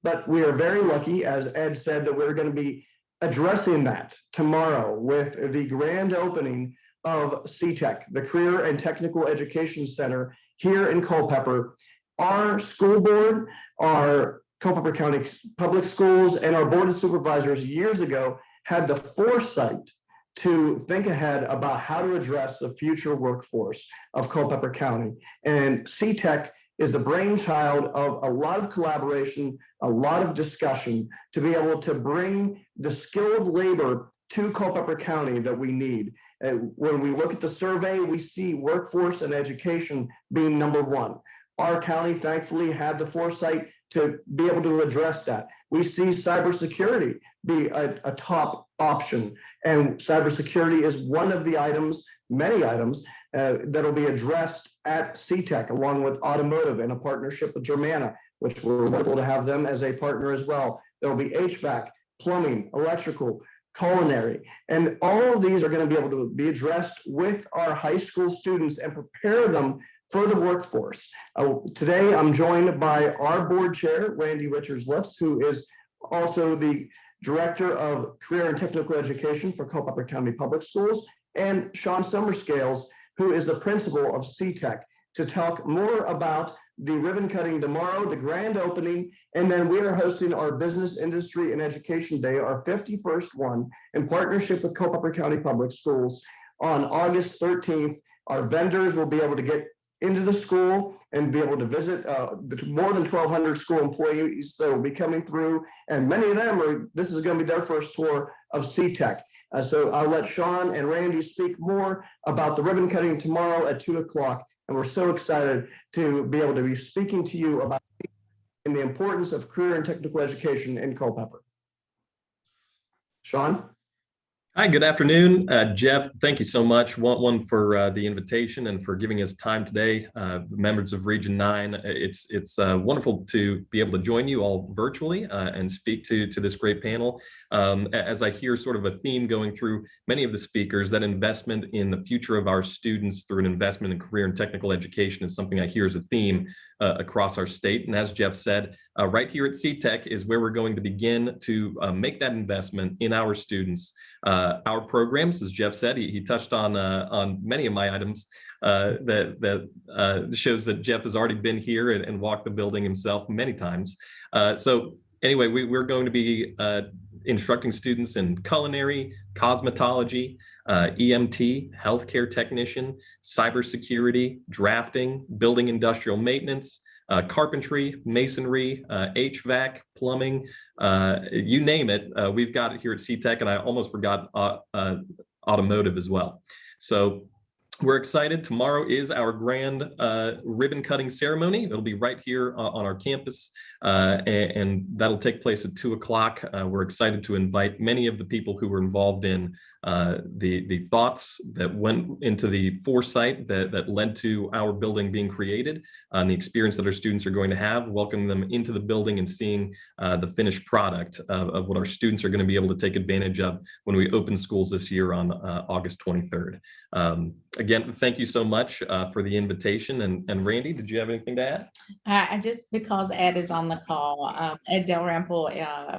But we are very lucky, as Ed said, that we're going to be addressing that tomorrow with the grand opening of CTEC, the Career and Technical Education Center here in Culpeper. Our school board, our Culpeper County Public Schools, and our Board of Supervisors years ago had the foresight to think ahead about how to address the future workforce of Culpeper County. And CTEC is the brainchild of a lot of collaboration, a lot of discussion to be able to bring the skilled labor to Culpeper County that we need. And when we look at the survey, we see workforce and education being number 1. Our county thankfully had the foresight to be able to address that. We see cybersecurity be a top option, and cybersecurity is one of the items, many items, that will be addressed at CTEC, along with automotive and a partnership with Germana, which we're wonderful to have them as a partner as well. There will be HVAC, plumbing, electrical, culinary, and all of these are going to be able to be addressed with our high school students and prepare them for the workforce. Today, I'm joined by our board chair, Randy Richards-Lutz, who is also the Director of Career and Technical Education for Culpeper County Public Schools, and Sean Summerscales, who is the principal of CTEC, to talk more about the ribbon cutting tomorrow, the grand opening, and then we are hosting our Business, Industry, and Education Day, our 51st one, in partnership with Culpeper County Public Schools on August 13th. Our vendors will be able to get into the school and be able to visit more than 1,200 school employees that will be coming through, and many of them this is going to be their first tour of CTEC. So I'll let Sean and Randy speak more about the ribbon cutting tomorrow at 2 o'clock. And we're so excited to be able to be speaking to you about the importance of career and technical education in Culpeper. Sean? Hi, good afternoon. Jeff, thank you so much. One for the invitation and for giving us time today. The members of Region 9, it's wonderful to be able to join you all virtually and speak to this great panel. As I hear sort of a theme going through many of the speakers, that investment in the future of our students through an investment in career and technical education is something I hear as a theme across our state. And as Jeff said, right here at CTEC is where we're going to begin to make that investment in our students. Our programs, as Jeff said, he touched on many of my items that shows that Jeff has already been here and walked the building himself many times. So anyway, we're going to be instructing students in culinary, cosmetology, EMT, healthcare technician, cybersecurity, drafting, building industrial maintenance, carpentry, masonry, HVAC, plumbing, you name it. We've got it here at CTEC, and I almost forgot automotive as well. So we're excited. Tomorrow is our grand ribbon cutting ceremony. It'll be right here on our campus, and that'll take place at 2 o'clock. We're excited to invite many of the people who were involved in the thoughts that went into the foresight that led to our building being created, and the experience that our students are going to have, welcoming them into the building and seeing the finished product of what our students are going to be able to take advantage of when we open schools this year on August 23rd. Again, thank you so much for the invitation. And Randy, did you have anything to add? Just because Ed is on the call, Ed Dalrymple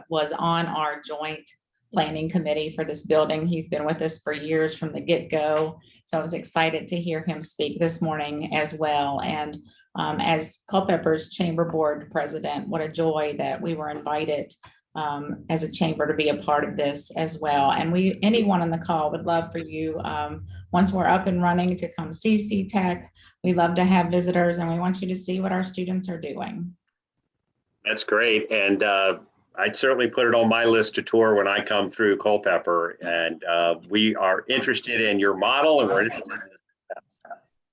was on our joint planning committee for this building. He's been with us for years from the get-go. So I was excited to hear him speak this morning as well. And as Culpeper's Chamber Board President, what a joy that we were invited as a chamber to be a part of this as well. And anyone on the call would love for you, once we're up and running, to come see CTEC. We love to have visitors, and we want you to see what our students are doing. That's great. And I'd certainly put it on my list to tour when I come through Culpeper. And we are interested in your model, and we're interested in this.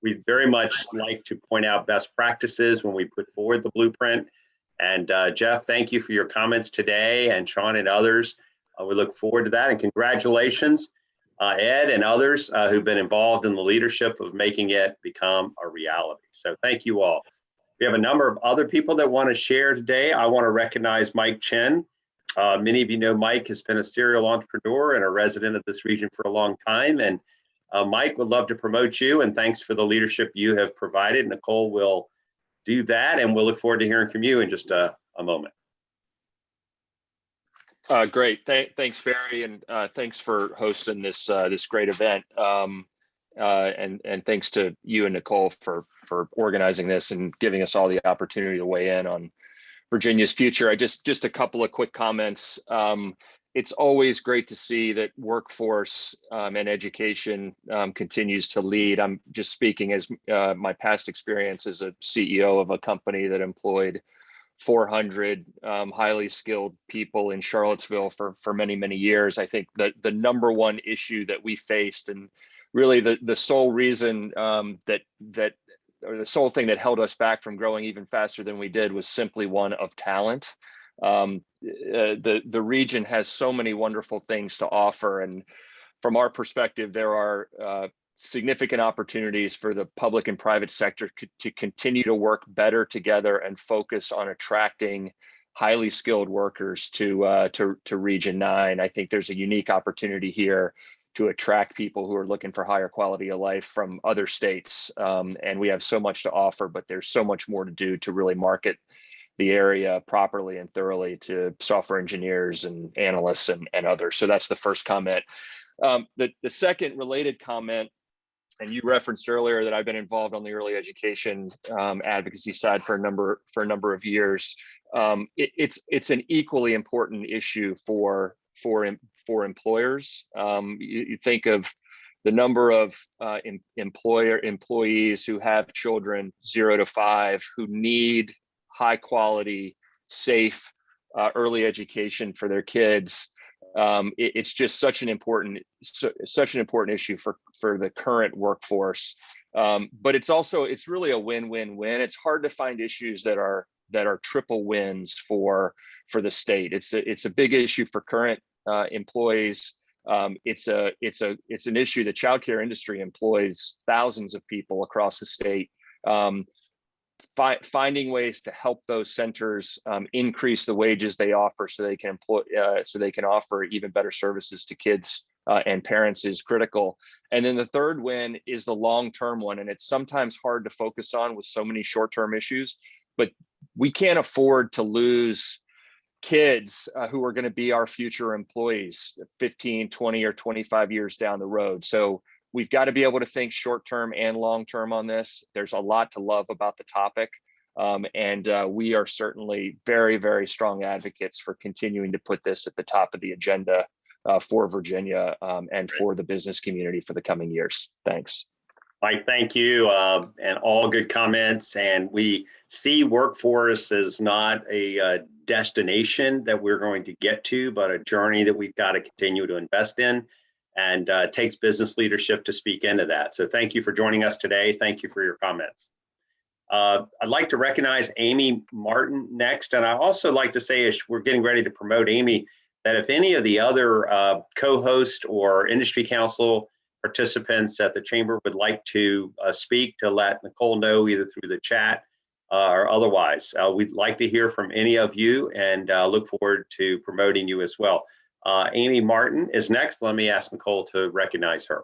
We very much like to point out best practices when we put forward the blueprint. And Jeff, thank you for your comments today, and Sean and others. We look forward to that, and congratulations, Ed and others who've been involved in the leadership of making it become a reality. So thank you all. We have a number of other people that want to share today. I want to recognize Mike Chen. Many of you know Mike has been a serial entrepreneur and a resident of this region for a long time. And Mike, would love to promote you, and thanks for the leadership you have provided. Nicole will do that, and we'll look forward to hearing from you in just a moment. Great. Thanks, Barry, and thanks for hosting this this great event. And thanks to you and Nicole for organizing this and giving us all the opportunity to weigh in on Virginia's future. Just a couple of quick comments. It's always great to see that workforce and education continues to lead. I'm just speaking as my past experience as a CEO of a company that employed 400 highly skilled people in Charlottesville for many, many years. I think that the number one issue that we faced, and really the sole reason or the sole thing that held us back from growing even faster than we did, was simply one of talent. The region has so many wonderful things to offer, and from our perspective, there are significant opportunities for the public and private sector to continue to work better together and focus on attracting highly skilled workers to Region 9. I think there's a unique opportunity here to attract people who are looking for higher quality of life from other states. And we have so much to offer, but there's so much more to do to really market the area properly and thoroughly to software engineers and analysts and others. So that's the first comment. The second related comment, and you referenced earlier that I've been involved on the early education advocacy side for a number of years. It's an equally important issue for employers. You think of the number of employees who have children 0 to 5 who need high quality, safe early education for their kids. It's just such an important issue for the current workforce. But it's really a win-win-win. It's hard to find issues that are triple wins for the state. It's a big issue for current employees. It's an issue. The childcare industry employs thousands of people across the state. Finding ways to help those centers increase the wages they offer so they can offer even better services to kids and parents is critical. And then the third win is the long-term one, and it's sometimes hard to focus on with so many short-term issues. but we can't afford to lose kids who are going to be our future employees 15, 20, or 25 years down the road. So we've got to be able to think short-term and long-term on this. There's a lot to love about the topic. And we are certainly very, very strong advocates for continuing to put this at the top of the agenda for Virginia and for the business community for the coming years. Thanks. Mike, thank you, and all good comments. And we see workforce as not a destination that we're going to get to, but a journey that we've got to continue to invest in, and takes business leadership to speak into that. So thank you for joining us today. Thank you for your comments. I'd like to recognize Amy Martin next. And I also like to say, as we're getting ready to promote Amy, that if any of the other co-host or industry council participants at the chamber would like to speak, to let Nicole know either through the chat or otherwise. We'd like to hear from any of you, and look forward to promoting you as well. Amy Martin is next. Let me ask Nicole to recognize her.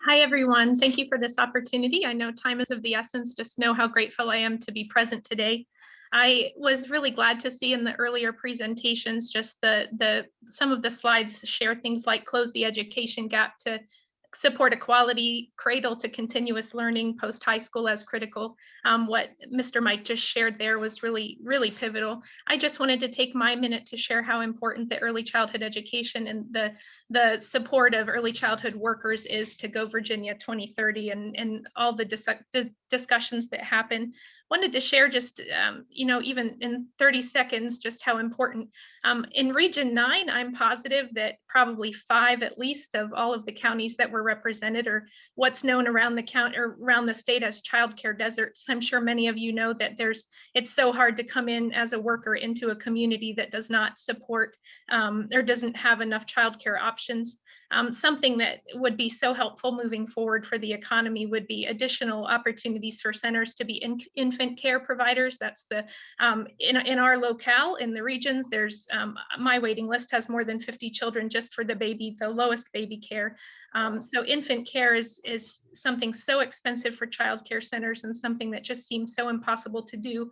Hi, everyone. Thank you for this opportunity. I know time is of the essence. Just know how grateful I am to be present today. I was really glad to see in the earlier presentations just some of the slides share things like close the education gap to support equality, cradle to continuous learning post high school as critical. What Mr. Mike just shared there was really, really pivotal. I just wanted to take my minute to share how important the early childhood education and the support of early childhood workers is to GO Virginia 2030 and all the discussions that happen. Wanted to share just, even in 30 seconds, just how important. In Region 9, I'm positive that probably 5 at least of all of the counties that were represented are what's known around the county or around the state as childcare deserts. I'm sure many of you know that it's so hard to come in as a worker into a community that does not support or doesn't have enough childcare options. Something that would be so helpful moving forward for the economy would be additional opportunities for centers to be infant care providers. That's in our locale, in the regions, there's my waiting list has more than 50 children just for the lowest baby care. So infant care is something so expensive for childcare centers, and something that just seems so impossible to do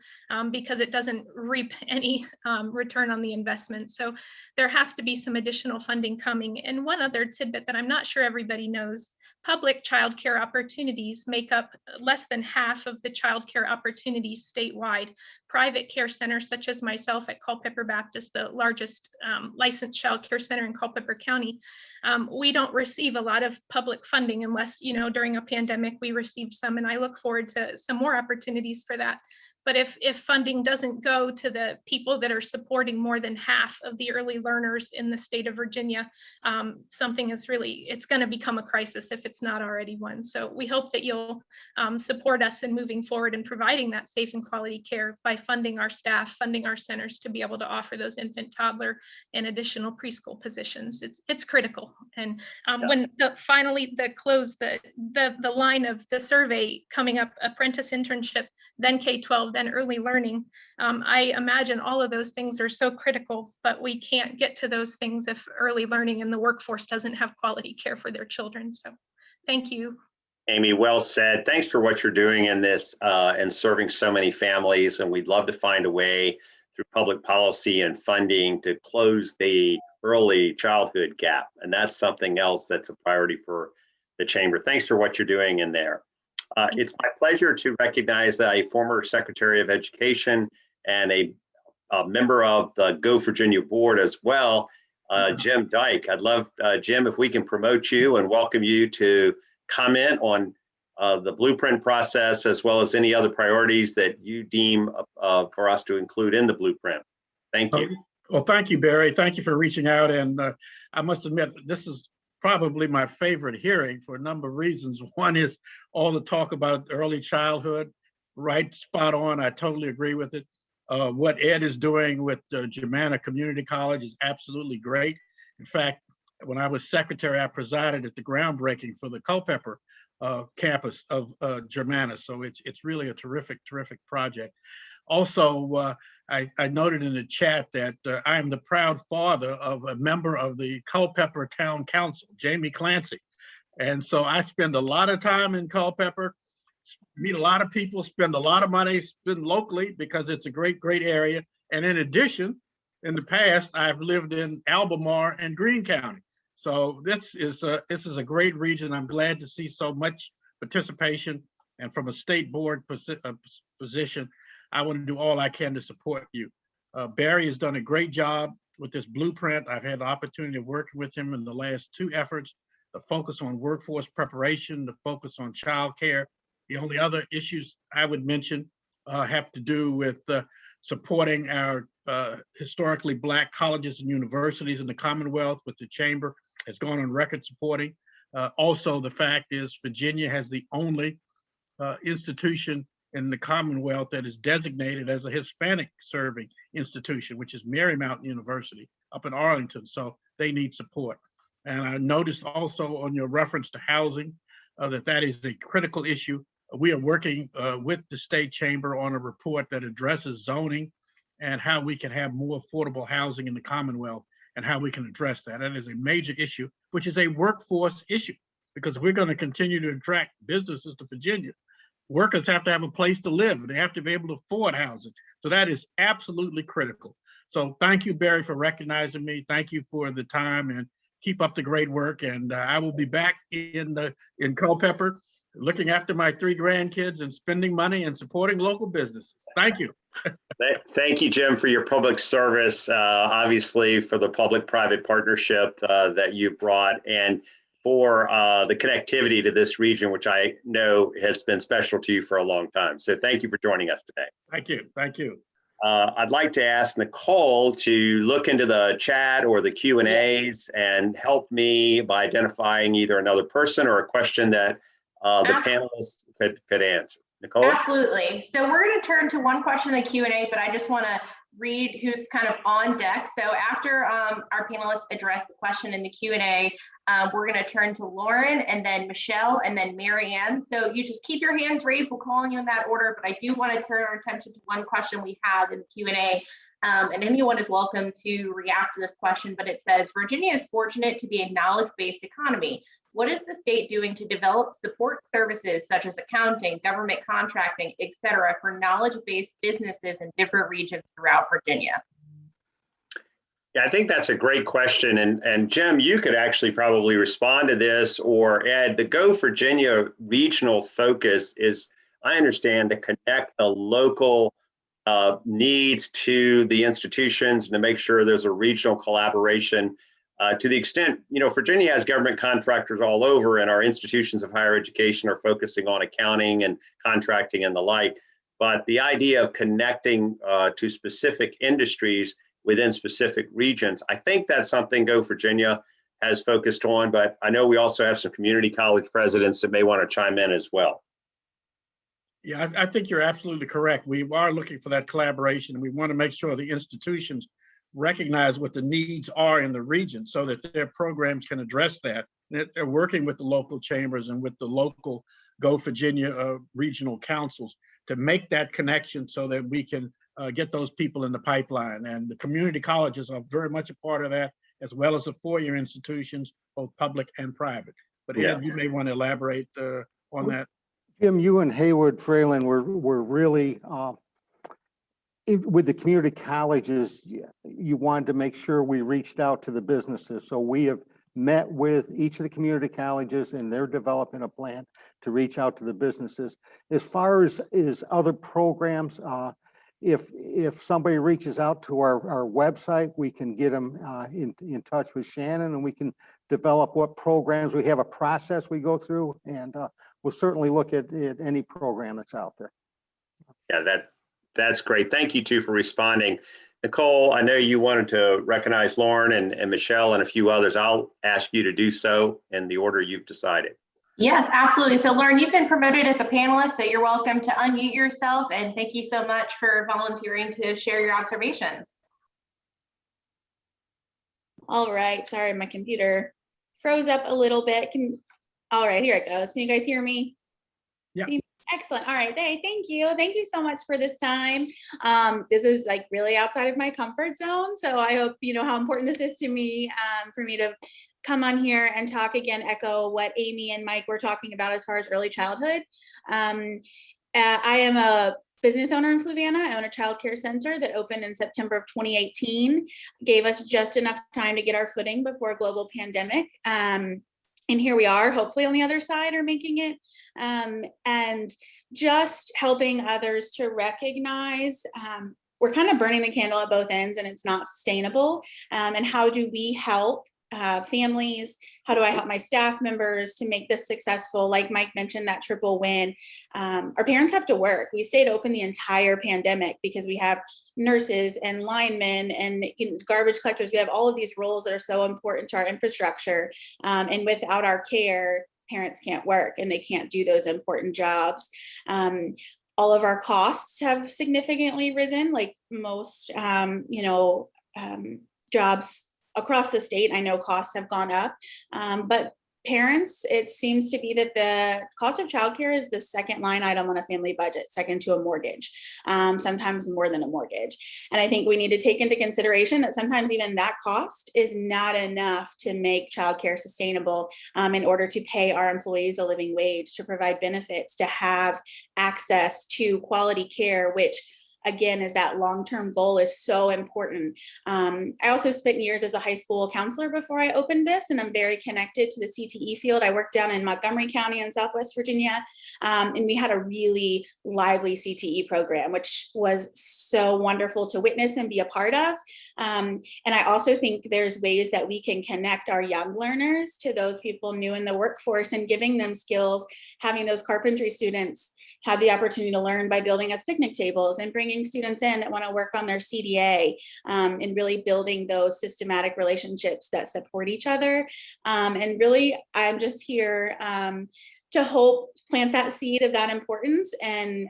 because it doesn't reap any return on the investment. So there has to be some additional funding coming. And one other tidbit that I'm not sure everybody knows, public childcare opportunities make up less than half of the childcare opportunities statewide. Private care centers such as myself at Culpeper Baptist, the largest licensed childcare center in Culpeper County, we don't receive a lot of public funding unless, during a pandemic we received some, and I look forward to some more opportunities for that. But if funding doesn't go to the people that are supporting more than half of the early learners in the state of Virginia, it's going to become a crisis if it's not already one. So we hope that you'll support us in moving forward and providing that safe and quality care by funding our staff, funding our centers to be able to offer those infant, toddler, and additional preschool positions. It's critical. And when the line of the survey coming up, apprentice internship, then K-12, then early learning. I imagine all of those things are so critical, but we can't get to those things if early learning and the workforce doesn't have quality care for their children. So thank you. Amy, well said. Thanks for what you're doing in this and serving so many families. And we'd love to find a way through public policy and funding to close the early childhood gap. And that's something else that's a priority for the chamber. Thanks for what you're doing in there. It's my pleasure to recognize a former Secretary of Education and a member of the GO Virginia board as well, Jim Dyke. I'd love, Jim, if we can promote you and welcome you to comment on the blueprint process, as well as any other priorities that you deem for us to include in the blueprint. Thank you. Well, thank you, Barry. Thank you for reaching out. And I must admit, this is probably my favorite hearing for a number of reasons. One is all the talk about early childhood, right, spot on. I totally agree with it. What Ed is doing with Germanna Community College is absolutely great. In fact, when I was secretary, I presided at the groundbreaking for the Culpeper campus of Germanna. So it's really a terrific project. Also, I noted in the chat that I am the proud father of a member of the Culpeper Town Council, Jamie Clancy. And so I spend a lot of time in Culpeper, meet a lot of people, spend a lot of money, spend locally because it's a great, great area. And in addition, in the past, I've lived in Albemarle and Greene County. So this is a great region. I'm glad to see so much participation. And from a state board position, I want to do all I can to support you. Barry has done a great job with this blueprint. I've had the opportunity of working with him in the last 2 efforts, the focus on workforce preparation, the focus on childcare. The only other issues I would mention have to do with supporting our historically Black colleges and universities in the Commonwealth, with the Chamber has gone on record supporting. Also, the fact is Virginia has the only institution in the Commonwealth that is designated as a Hispanic serving institution, which is Marymount University up in Arlington. So they need support. And I noticed also on your reference to housing that is a critical issue. We are working with the state chamber on a report that addresses zoning and how we can have more affordable housing in the Commonwealth and how we can address that. That is a major issue, which is a workforce issue, because if we're going to continue to attract businesses to Virginia, workers have to have a place to live and they have to be able to afford housing. So that is absolutely critical. So thank you, Barry, for recognizing me. Thank you for the time, and keep up the great work. And I will be back in Culpeper, looking after my 3 grandkids and spending money and supporting local businesses. Thank you. Thank you, Jim, for your public service, obviously for the public-private partnership that you brought, and for the connectivity to this region, which I know has been special to you for a long time. So thank you for joining us today. Thank you. Thank you. I'd like to ask Nicole to look into the chat or the Q&As and help me by identifying either another person or a question that the panelists could answer. Nicole? Absolutely. So we're going to turn to one question in the Q&A, but I just want to read who's kind of on deck. So after our panelists address the question in the Q&A, we're going to turn to Lauren, and then Michelle, and then Mary Ann. So you just keep your hands raised. We'll call on you in that order, but I do want to turn our attention to one question we have in the Q&A. And anyone is welcome to react to this question, but it says, Virginia is fortunate to be a knowledge-based economy. What is the state doing to develop support services such as accounting, government contracting, et cetera, for knowledge-based businesses in different regions throughout Virginia? Yeah, I think that's a great question. And Jim, you could actually probably respond to this, or Ed. The GO Virginia regional focus is, I understand, to connect the local needs to the institutions and to make sure there's a regional collaboration. To the extent, Virginia has government contractors all over, and our institutions of higher education are focusing on accounting and contracting and the like. But the idea of connecting to specific industries within specific regions, I think that's something GO Virginia has focused on, but I know we also have some community college presidents that may want to chime in as well. Yeah, I think you're absolutely correct. We are looking for that collaboration, and we want to make sure the institutions recognize what the needs are in the region so that their programs can address that. They're working with the local chambers and with the local GO Virginia regional councils to make that connection so that we can get those people in the pipeline. And the community colleges are very much a part of that, as well as the four-year institutions, both public and private. But Ed, you may want to elaborate on that. Jim, you and Haywood Fralin were really, with the community colleges, you wanted to make sure we reached out to the businesses. So we have met with each of the community colleges, and they're developing a plan to reach out to the businesses. As far as other programs, if somebody reaches out to our website, we can get them in touch with Shannon, and we can develop what programs. We have a process we go through, and we'll certainly look at any program that's out there. Yeah, that's great. Thank you two for responding. Nicole, I know you wanted to recognize Lauren and Michelle and a few others. I'll ask you to do so in the order you've decided. Yes, absolutely. So Lauren, you've been promoted as a panelist, so you're welcome to unmute yourself, and thank you so much for volunteering to share your observations. All right, sorry, my computer froze up a little bit. All right, here it goes. Can you guys hear me? Yeah. Excellent. All right. Thank you. Thank you so much for this time. This is like really outside of my comfort zone. So I hope you know how important this is to me, for me to come on here and talk again, echo what Amy and Mike were talking about as far as early childhood. I am a business owner in Fluvanna. I own a child care center that opened in September of 2018, gave us just enough time to get our footing before a global pandemic. And here we are, hopefully on the other side, or making it. And just helping others to recognize we're kind of burning the candle at both ends and it's not sustainable. And how do we help families? How do I help my staff members to make this successful? Like Mike mentioned, that triple win. Our parents have to work. We stayed open the entire pandemic because we have nurses and linemen and garbage collectors. We have all of these roles that are so important to our infrastructure. And without our care, parents can't work and they can't do those important jobs. All of our costs have significantly risen, like most, jobs across the state. I know costs have gone up, but parents, it seems to be that the cost of childcare is the second line item on a family budget, second to a mortgage, sometimes more than a mortgage. And I think we need to take into consideration that sometimes even that cost is not enough to make childcare sustainable in order to pay our employees a living wage, to provide benefits, to have access to quality care, which again, is that long-term goal is so important. I also spent years as a high school counselor before I opened this, and I'm very connected to the CTE field. I worked down in Montgomery County in Southwest Virginia, and we had a really lively CTE program, which was so wonderful to witness and be a part of. And I also think there's ways that we can connect our young learners to those people new in the workforce and giving them skills, having those carpentry students have the opportunity to learn by building us picnic tables and bringing students in that want to work on their CDA, and really building those systematic relationships that support each other. And really, I'm just here to help plant that seed of that importance and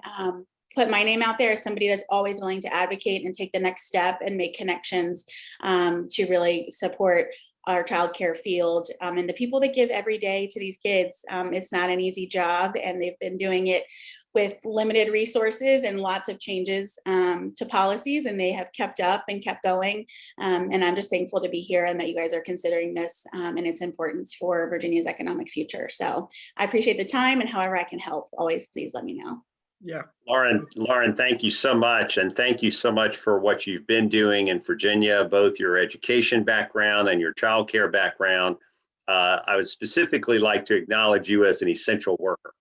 put my name out there as somebody that's always willing to advocate and take the next step and make connections to really support our childcare field and the people that give every day to these kids. It's not an easy job, and they've been doing it with limited resources and lots of changes to policies, and they have kept up and kept going. And I'm just thankful to be here and that you guys are considering this and its importance for Virginia's economic future. So I appreciate the time, and however I can help, always please let me know. Yeah. Lauren, thank you so much. And thank you so much for what you've been doing in Virginia, both your education background and your childcare background. I would specifically like to acknowledge you as an essential worker,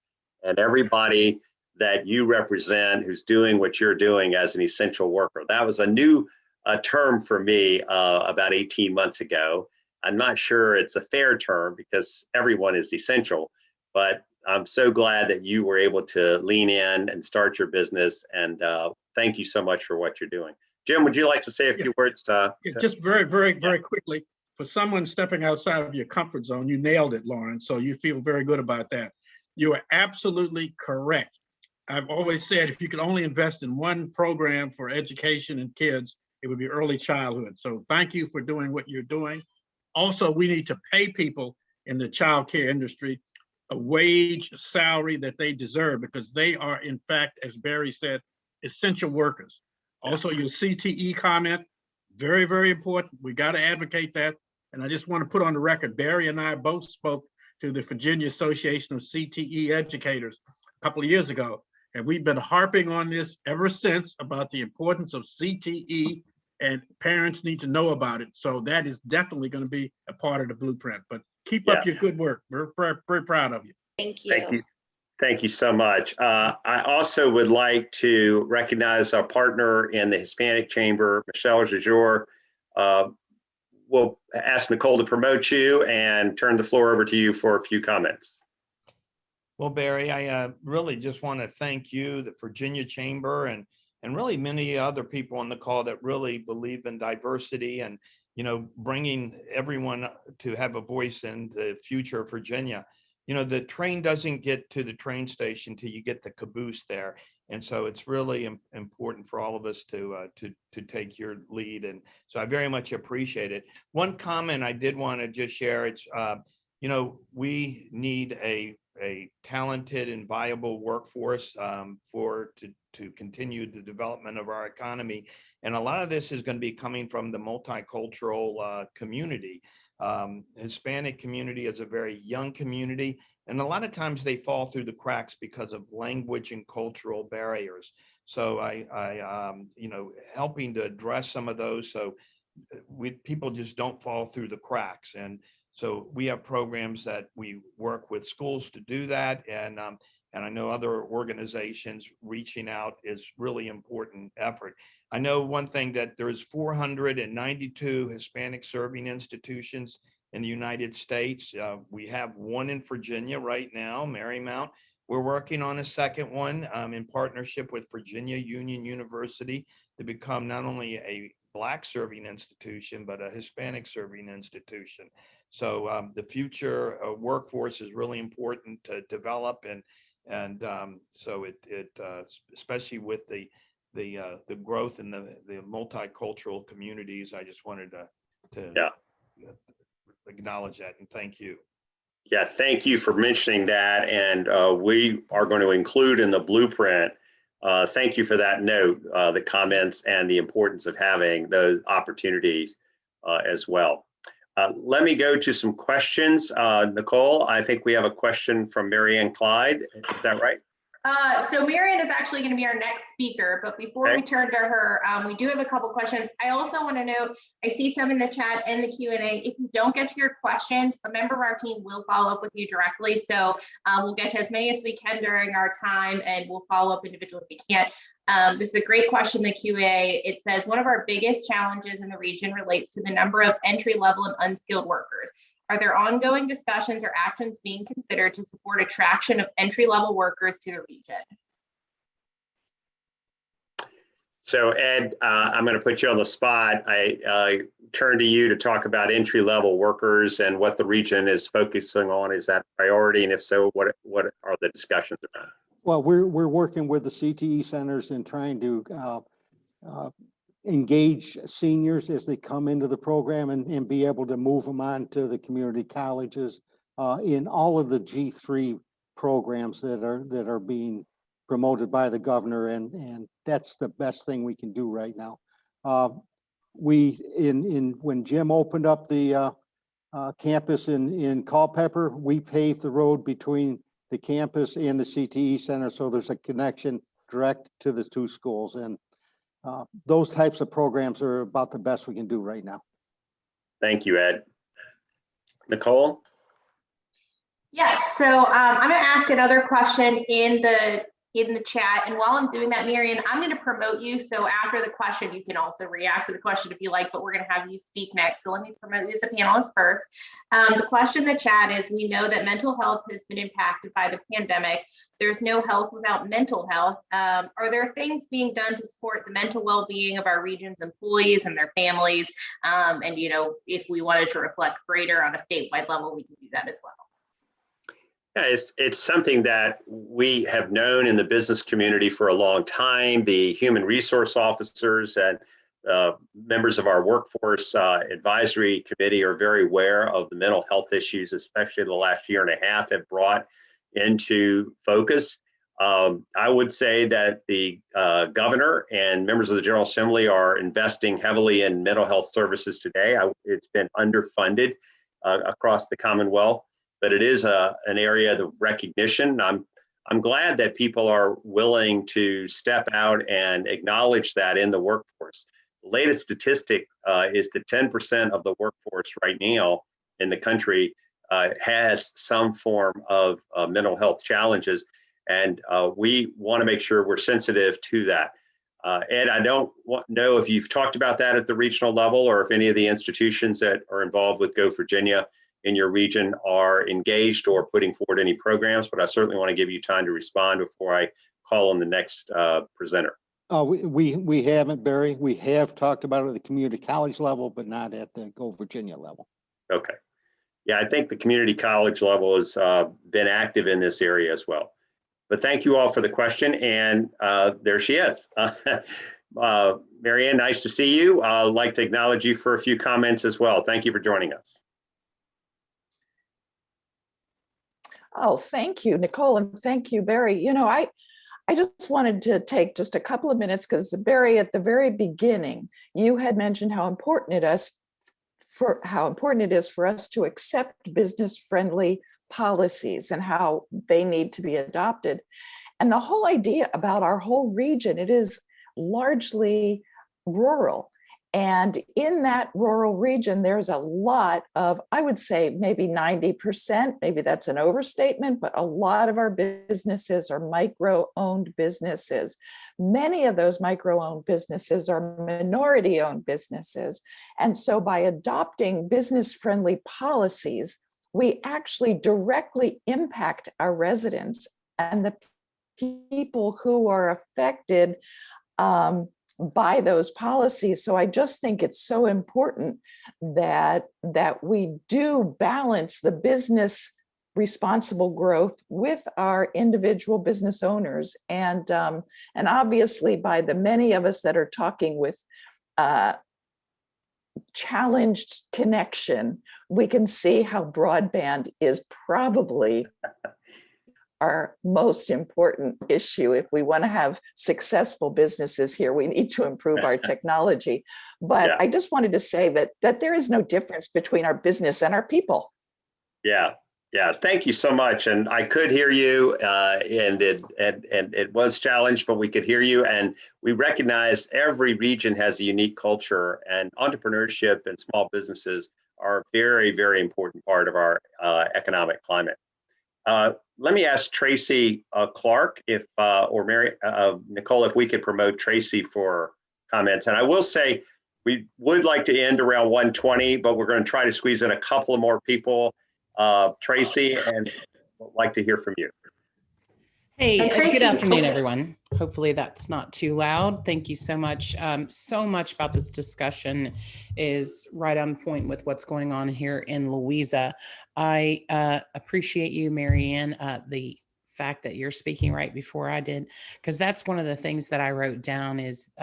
and everybody that you represent who's doing what you're doing as an essential worker. That was a new term for me about 18 months ago. I'm not sure it's a fair term because everyone is essential, but I'm so glad that you were able to lean in and start your business. And thank you so much for what you're doing. Jim, would you like to say a few words just very quickly, for someone stepping outside of your comfort zone, you nailed it, Lauren. So you feel very good about that. You are absolutely correct. I've always said if you could only invest in one program for education and kids, it would be early childhood. So thank you for doing what you're doing. Also, we need to pay people in the child care industry a wage salary that they deserve, because they are, in fact, as Barry said, essential workers. Also, your CTE comment, very important. We got to advocate that. And I just want to put on the record, Barry and I both spoke to the Virginia Association of CTE Educators a couple of years ago. And we've been harping on this ever since about the importance of CTE, and parents need to know about it. So that is definitely going to be a part of the blueprint. But keep up your good work. We're very proud of you. Thank you. Thank you so much. I also would like to recognize our partner in the Hispanic Chamber, Michelle Jajor. We'll ask Nicole to promote you and turn the floor over to you for a few comments. Well, Barry, I really just want to thank you, the Virginia Chamber, and really many other people on the call that really believe in diversity and, bringing everyone to have a voice in the future of Virginia. The train doesn't get to the train station till you get the caboose there. And so it's really important for all of us to take your lead. And so I very much appreciate it. One comment I did want to just share, it's, we need a talented and viable workforce to continue the development of our economy. And a lot of this is going to be coming from the multicultural community. Hispanic community is a very young community, and a lot of times they fall through the cracks because of language and cultural barriers. So helping to address some of those, so people just don't fall through the cracks. And so we have programs that we work with schools to do that. And I know other organizations reaching out is really important effort. I know one thing, that there's 492 Hispanic serving institutions in the United States. We have one in Virginia right now, Marymount. We're working on a second one in partnership with Virginia Union University to become not only a Black serving institution, but a Hispanic serving institution. So the future workforce is really important to develop, and so it especially with the growth in the multicultural communities. I just wanted to acknowledge that and thank you. Yeah, thank you for mentioning that, and we are going to include in the blueprint. Thank you for that note, the comments and the importance of having those opportunities as well. Let me go to some questions. Nicole, I think we have a question from Marianne Clyde. Is that right? So Marianne is actually going to be our next speaker, but before we turn to her, we do have a couple questions. I also want to note, I see some in the chat and the Q&A. If you don't get to your questions, a member of our team will follow up with you directly. So we'll get to as many as we can during our time, and we'll follow up individually if we can't. This is a great question, the QA. It says, one of our biggest challenges in the region relates to the number of entry-level and unskilled workers. Are there ongoing discussions or actions being considered to support attraction of entry-level workers to the region? So Ed, I'm going to put you on the spot. I turn to you to talk about entry-level workers and what the region is focusing on. Is that a priority? And if so, what are the discussions about? Well, we're working with the CTE centers and trying to engage seniors as they come into the program and be able to move them on to the community colleges in all of the G3 programs that are being promoted by the governor, and that's the best thing we can do right now. When Jim opened up the campus in Culpeper, we paved the road between the campus and the CTE center, so there's a connection direct to the two schools, and those types of programs are about the best we can do right now. Thank you, Ed. Nicole? Yes, so I'm going to ask another question in the chat, and while I'm doing that, Marianne, I'm going to promote you. So after the question, you can also react to the question if you like, but we're going to have you speak next. So let me promote you as a panelist first. The question in the chat is, we know that mental health has been impacted by the pandemic. There's no health without mental health. Are there things being done to support the mental well-being of our region's employees and their families? And if we wanted to reflect greater on a statewide level, we can do that as well. Yeah, it's something that we have known in the business community for a long time. The human resource officers and members of our workforce advisory committee are very aware of the mental health issues, especially the last year and a half, have brought into focus. I would say that the governor and members of the General Assembly are investing heavily in mental health services today. It's been underfunded across the Commonwealth, but it is an area of recognition. I'm glad that people are willing to step out and acknowledge that in the workforce. The latest statistic is that 10% of the workforce right now in the country has some form of mental health challenges, and we want to make sure we're sensitive to that. Ed, I don't know if you've talked about that at the regional level, or if any of the institutions that are involved with GO Virginia in your region are engaged or putting forward any programs, but I certainly want to give you time to respond before I call on the next presenter. We haven't, Barry. We have talked about it at the community college level, but not at the GO Virginia level. Okay. Yeah, I think the community college level has been active in this area as well. But thank you all for the question, and there she is. Marianne, nice to see you. I'd like to acknowledge you for a few comments as well. Thank you for joining us. Oh, thank you, Nicole, and thank you, Barry. I just wanted to take just a couple of minutes because, Barry, at the very beginning, you had mentioned how important it is it is for us to accept business-friendly policies and how they need to be adopted. And the whole idea about our whole region, it is largely rural. And in that rural region, there's a lot of, I would say maybe 90%, maybe that's an overstatement, but a lot of our businesses are micro-owned businesses. Many of those micro-owned businesses are minority-owned businesses. And so by adopting business-friendly policies, we actually directly impact our residents and the people who are affected by those policies. So I just think it's so important that we do balance the business responsible growth with our individual business owners. And obviously by the many of us that are talking with challenged connection, we can see how broadband is probably our most important issue. If we want to have successful businesses here, we need to improve our technology. But I just wanted to say that there is no difference between our business and our people. Yeah. Thank you so much. And I could hear you, and it was challenged, but we could hear you. And we recognize every region has a unique culture, and entrepreneurship and small businesses are a very, very important part of our economic climate. Let me ask Tracy Clark or Mary Nicole, if we could promote Tracy for comments. And I will say we would like to end around 1:20, but we're going to try to squeeze in a couple of more people. Tracy, and I'd like to hear from you. Hey, good afternoon, everyone. Hopefully that's not too loud. Thank you so much. So much about this discussion is right on point with what's going on here in Louisa. I appreciate you, Marianne, the fact that you're speaking right before I did, because that's one of the things that I wrote down is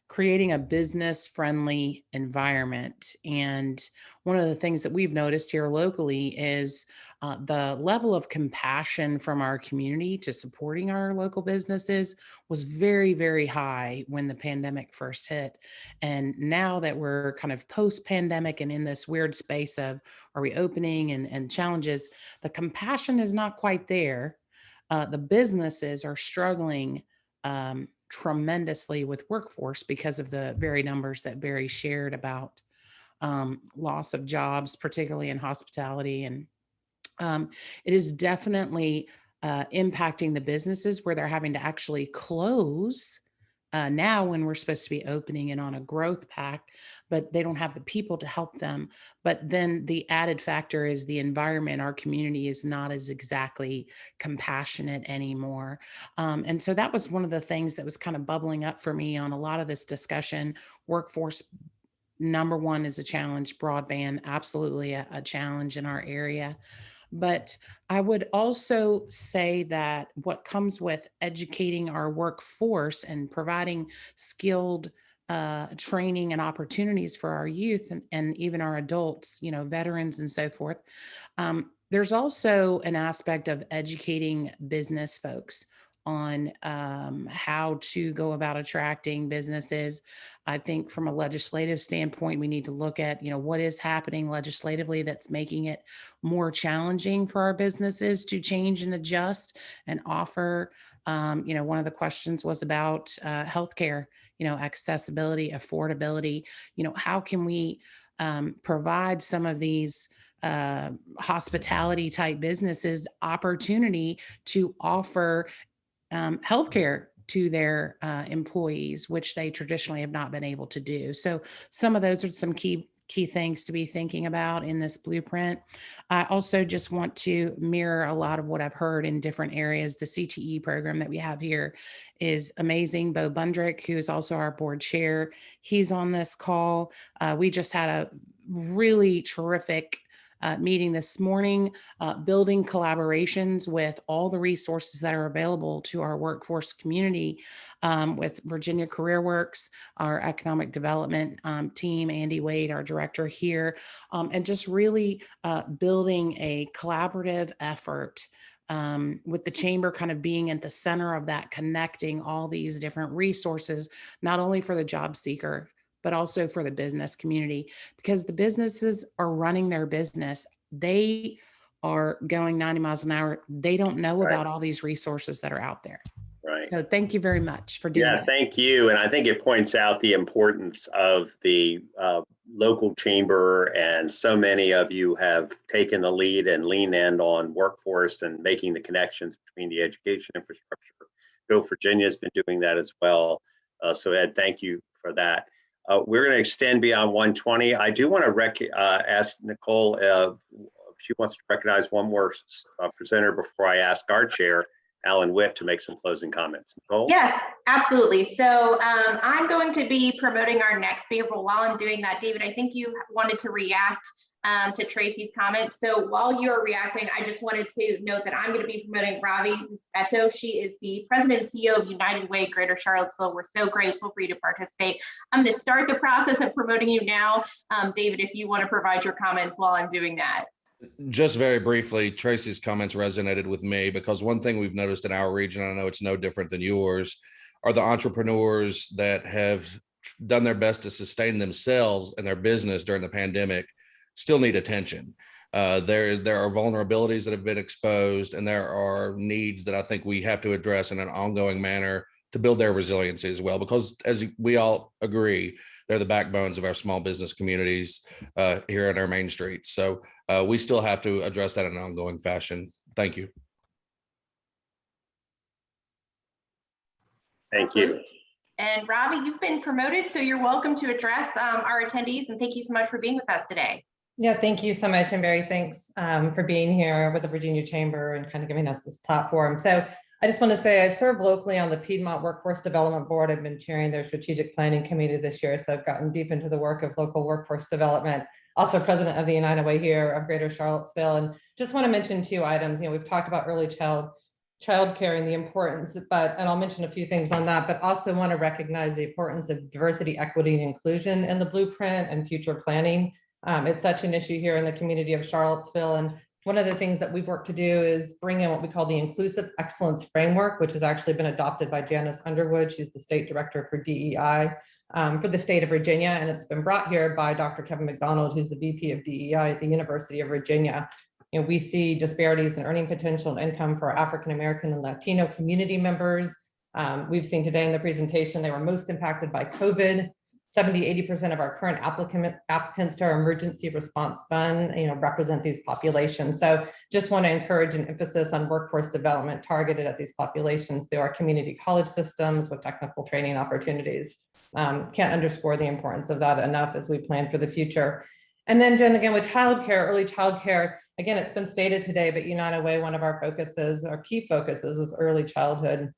creating a business-friendly environment. And one of the things that we've noticed here locally is the level of compassion from our community to supporting our local businesses was very, very high when the pandemic first hit. And now that we're kind of post-pandemic and in this weird space of are we opening and challenges, the compassion is not quite there. The businesses are struggling tremendously with workforce because of the very numbers that Barry shared about loss of jobs, particularly in hospitality. And it is definitely impacting the businesses where they're having to actually close now when we're supposed to be opening and on a growth pact, but they don't have the people to help them. But then the added factor is the environment. Our community is not as exactly compassionate anymore. And so that was one of the things that was kind of bubbling up for me on a lot of this discussion. Workforce, number one, is a challenge. Broadband, absolutely a challenge in our area. But I would also say that what comes with educating our workforce and providing skilled training and opportunities for our youth and even our adults, veterans and so forth. There's also an aspect of educating business folks on how to go about attracting businesses. I think from a legislative standpoint, we need to look at, what is happening legislatively that's making it more challenging for our businesses to change and adjust and offer. One of the questions was about healthcare, accessibility, affordability. How can we provide some of these hospitality type businesses opportunity to offer healthcare to their employees, which they traditionally have not been able to do. So some of those are some key things to be thinking about in this blueprint. I also just want to mirror a lot of what I've heard in different areas. The CTE program that we have here is amazing. Bo Bundrick, who is also our board chair, he's on this call. We just had a really terrific meeting this morning, building collaborations with all the resources that are available to our workforce community with Virginia Career Works, our economic development team, Andy Wade, our director here, and just really building a collaborative effort with the chamber kind of being at the center of that, connecting all these different resources, not only for the job seeker, but also for the business community, because the businesses are running their business. They are going 90 miles an hour. They don't know about all these resources that are out there. Right. So thank you very much for doing Yeah, that. thank you. And I think it points out the importance of the local chamber, and so many of you have taken the lead and lean in on workforce and making the connections between the education infrastructure. GO Virginia has been doing that as well. So Ed, thank you for that. We're going to extend beyond 1:20. I do want to ask Nicole if she wants to recognize one more presenter before I ask our chair, Alan Witt, to make some closing comments. Nicole? Yes, absolutely. So I'm going to be promoting our next speaker, but while I'm doing that, David, I think you wanted to react to Tracy's comments. So while you're reacting, I just wanted to note that I'm going to be promoting Ravi Speto. She is the president and CEO of United Way Greater Charlottesville. We're so grateful for you to participate. I'm going to start the process of promoting you now. David, if you want to provide your comments while I'm doing that. Just very briefly, Tracy's comments resonated with me, because one thing we've noticed in our region, I know it's no different than yours, are the entrepreneurs that have done their best to sustain themselves and their business during the pandemic still need attention. There are vulnerabilities that have been exposed, and there are needs that I think we have to address in an ongoing manner to build their resiliency as well, because as we all agree, they're the backbones of our small business communities here at our main streets. So we still have to address that in an ongoing fashion. Thank you. Thank you. And Ravi, you've been promoted, so you're welcome to address our attendees, and thank you so much for being with us today. Yeah, thank you so much. And Barry, thanks for being here with the Virginia Chamber and kind of giving us this platform. So I just want to say I serve locally on the Piedmont Workforce Development Board. I've been chairing their strategic planning committee this year, so I've gotten deep into the work of local workforce development. Also president of the United Way here of Greater Charlottesville. And just want to mention 2 items. We've talked about early child care and the importance, and I'll mention a few things on that, but also want to recognize the importance of diversity, equity, and inclusion in the blueprint and future planning. It's such an issue here in the community of Charlottesville. And one of the things that we've worked to do is bring in what we call the Inclusive Excellence Framework, which has actually been adopted by Janice Underwood. She's the state director for DEI for the state of Virginia. And it's been brought here by Dr. Kevin McDonald, who's the VP of DEI at the University of Virginia. We see disparities in earning potential and income for our African-American and Latino community members. We've seen today in the presentation, they were most impacted by COVID. 70–80% of our current applicants to our emergency response fund, represent these populations. So just want to encourage an emphasis on workforce development targeted at these populations through our community college systems with technical training opportunities. Can't underscore the importance of that enough as we plan for the future. And then Jen, again, with childcare, early childcare, again, it's been stated today, but United Way, one of our focuses, our key focuses is early childhood.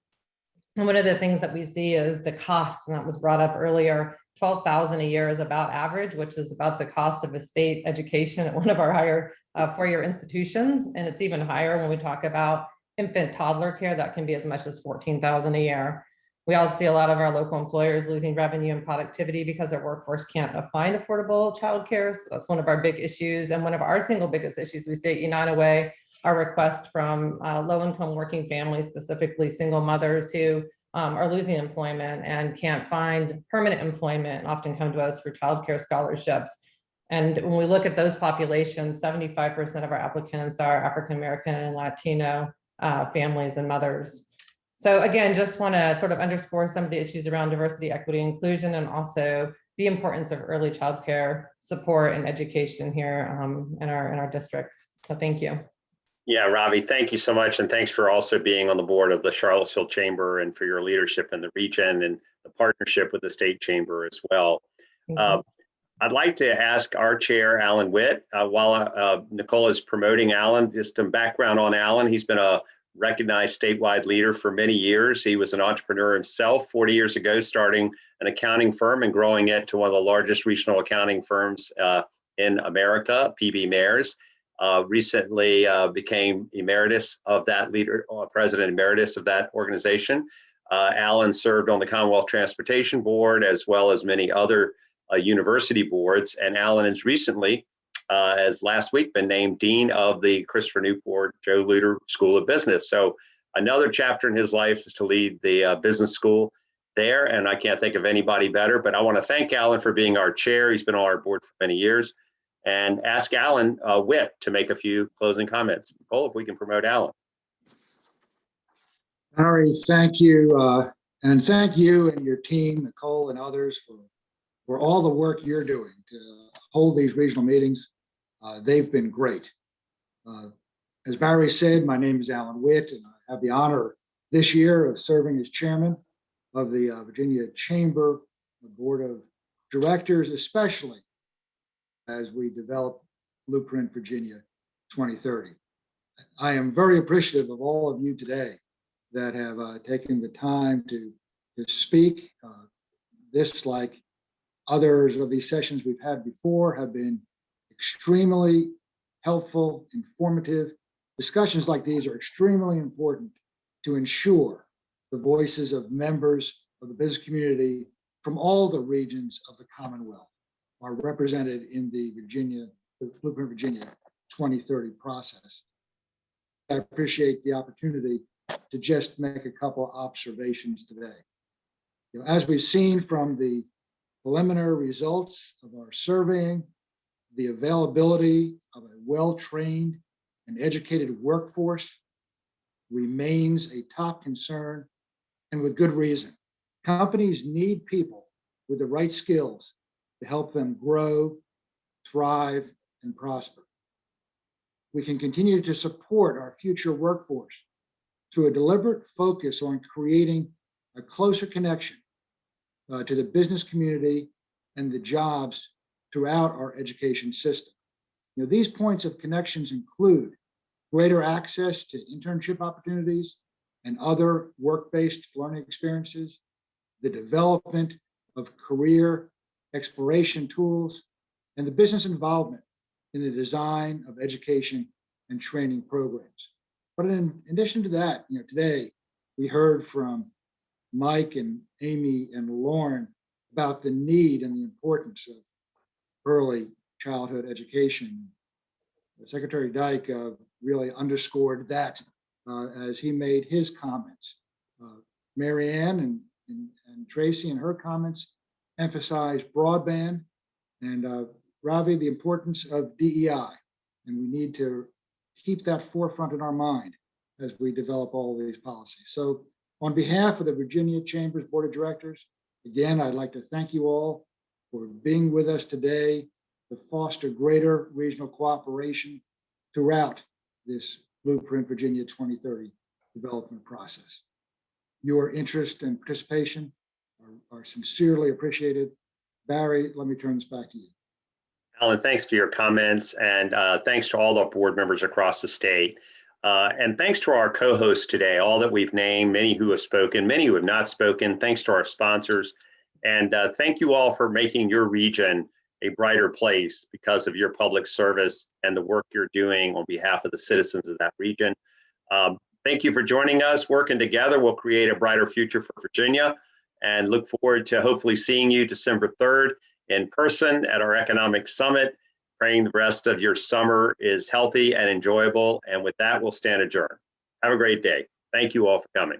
And one of the things that we see is the cost, and that was brought up earlier. $12,000 a year is about average, which is about the cost of a state education at one of our higher 4-year institutions. And it's even higher when we talk about infant toddler care, that can be as much as $14,000 a year. We also see a lot of our local employers losing revenue and productivity because their workforce can't find affordable childcare. So that's one of our big issues. And one of our single biggest issues we see at United Way, our request from low-income working families, specifically single mothers who are losing employment and can't find permanent employment, and often come to us for childcare scholarships. And when we look at those populations, 75% of our applicants are African-American and Latino families and mothers. So again, just want to sort of underscore some of the issues around diversity, equity, inclusion, and also the importance of early childcare support and education here in our district. So thank you. Yeah, Ravi, thank you so much. And thanks for also being on the board of the Charlottesville Chamber and for your leadership in the region and the partnership with the state chamber as well. I'd like to ask our chair, Alan Witt, while Nicole is promoting Alan, just some background on Alan. He's been a recognized statewide leader for many years. He was an entrepreneur himself 40 years ago, starting an accounting firm and growing it to one of the largest regional accounting firms in America, PB Mayers. Recently became emeritus of that president emeritus of that organization. Alan served on the Commonwealth Transportation Board as well as many other university boards. And Alan has recently, as last week, been named Dean of the Christopher Newport Joe Luter School of Business. So another chapter in his life is to lead the business school there, and I can't think of anybody better, but I want to thank Alan for being our chair. He's been on our board for many years, and ask Alan Witt to make a few closing comments. Nicole, if we can promote Alan. Barry, thank you. And thank you and your team, Nicole and others, for all the work you're doing to hold these regional meetings. They've been great. As Barry said, my name is Alan Witt, and I have the honor this year of serving as chairman of the Virginia Chamber Board of Directors, especially as we develop Blueprint Virginia 2030. I am very appreciative of all of you today that have taken the time to speak. This, like others of these sessions we've had before, have been extremely helpful, informative. Discussions like these are extremely important to ensure the voices of members of the business community from all the regions of the Commonwealth are represented in the Blueprint Virginia 2030 process. I appreciate the opportunity to just make a couple observations today. As we've seen from the preliminary results of our surveying, the availability of a well-trained and educated workforce remains a top concern, and with good reason. Companies need people with the right skills to help them grow, thrive, and prosper. We can continue to support our future workforce through a deliberate focus on creating a closer connection to the business community and the jobs throughout our education system. These points of connections include greater access to internship opportunities and other work-based learning experiences, the development of career exploration tools, and the business involvement in the design of education and training programs. But in addition to that, today we heard from Mike and Amy and Lauren about the need and the importance of early childhood education. Secretary Dyke really underscored that as he made his comments. Mary Ann and Tracy and her comments emphasized broadband, and Ravi, the importance of DEI. And we need to keep that forefront in our mind as we develop all of these policies. So on behalf of the Virginia Chamber's Board of Directors, again, I'd like to thank you all for being with us today to foster greater regional cooperation throughout this Blueprint Virginia 2030 development process. Your interest and participation are sincerely appreciated. Barry, let me turn this back to you. Alan, thanks for your comments, and thanks to all the board members across the state. And thanks to our co-hosts today, all that we've named, many who have spoken, many who have not spoken. Thanks to our sponsors. And thank you all for making your region a brighter place because of your public service and the work you're doing on behalf of the citizens of that region. Thank you for joining us. Working together, we'll create a brighter future for Virginia, and look forward to hopefully seeing you December 3rd in person at our economic summit. Praying the rest of your summer is healthy and enjoyable. And with that, we'll stand adjourned. Have a great day. Thank you all for coming.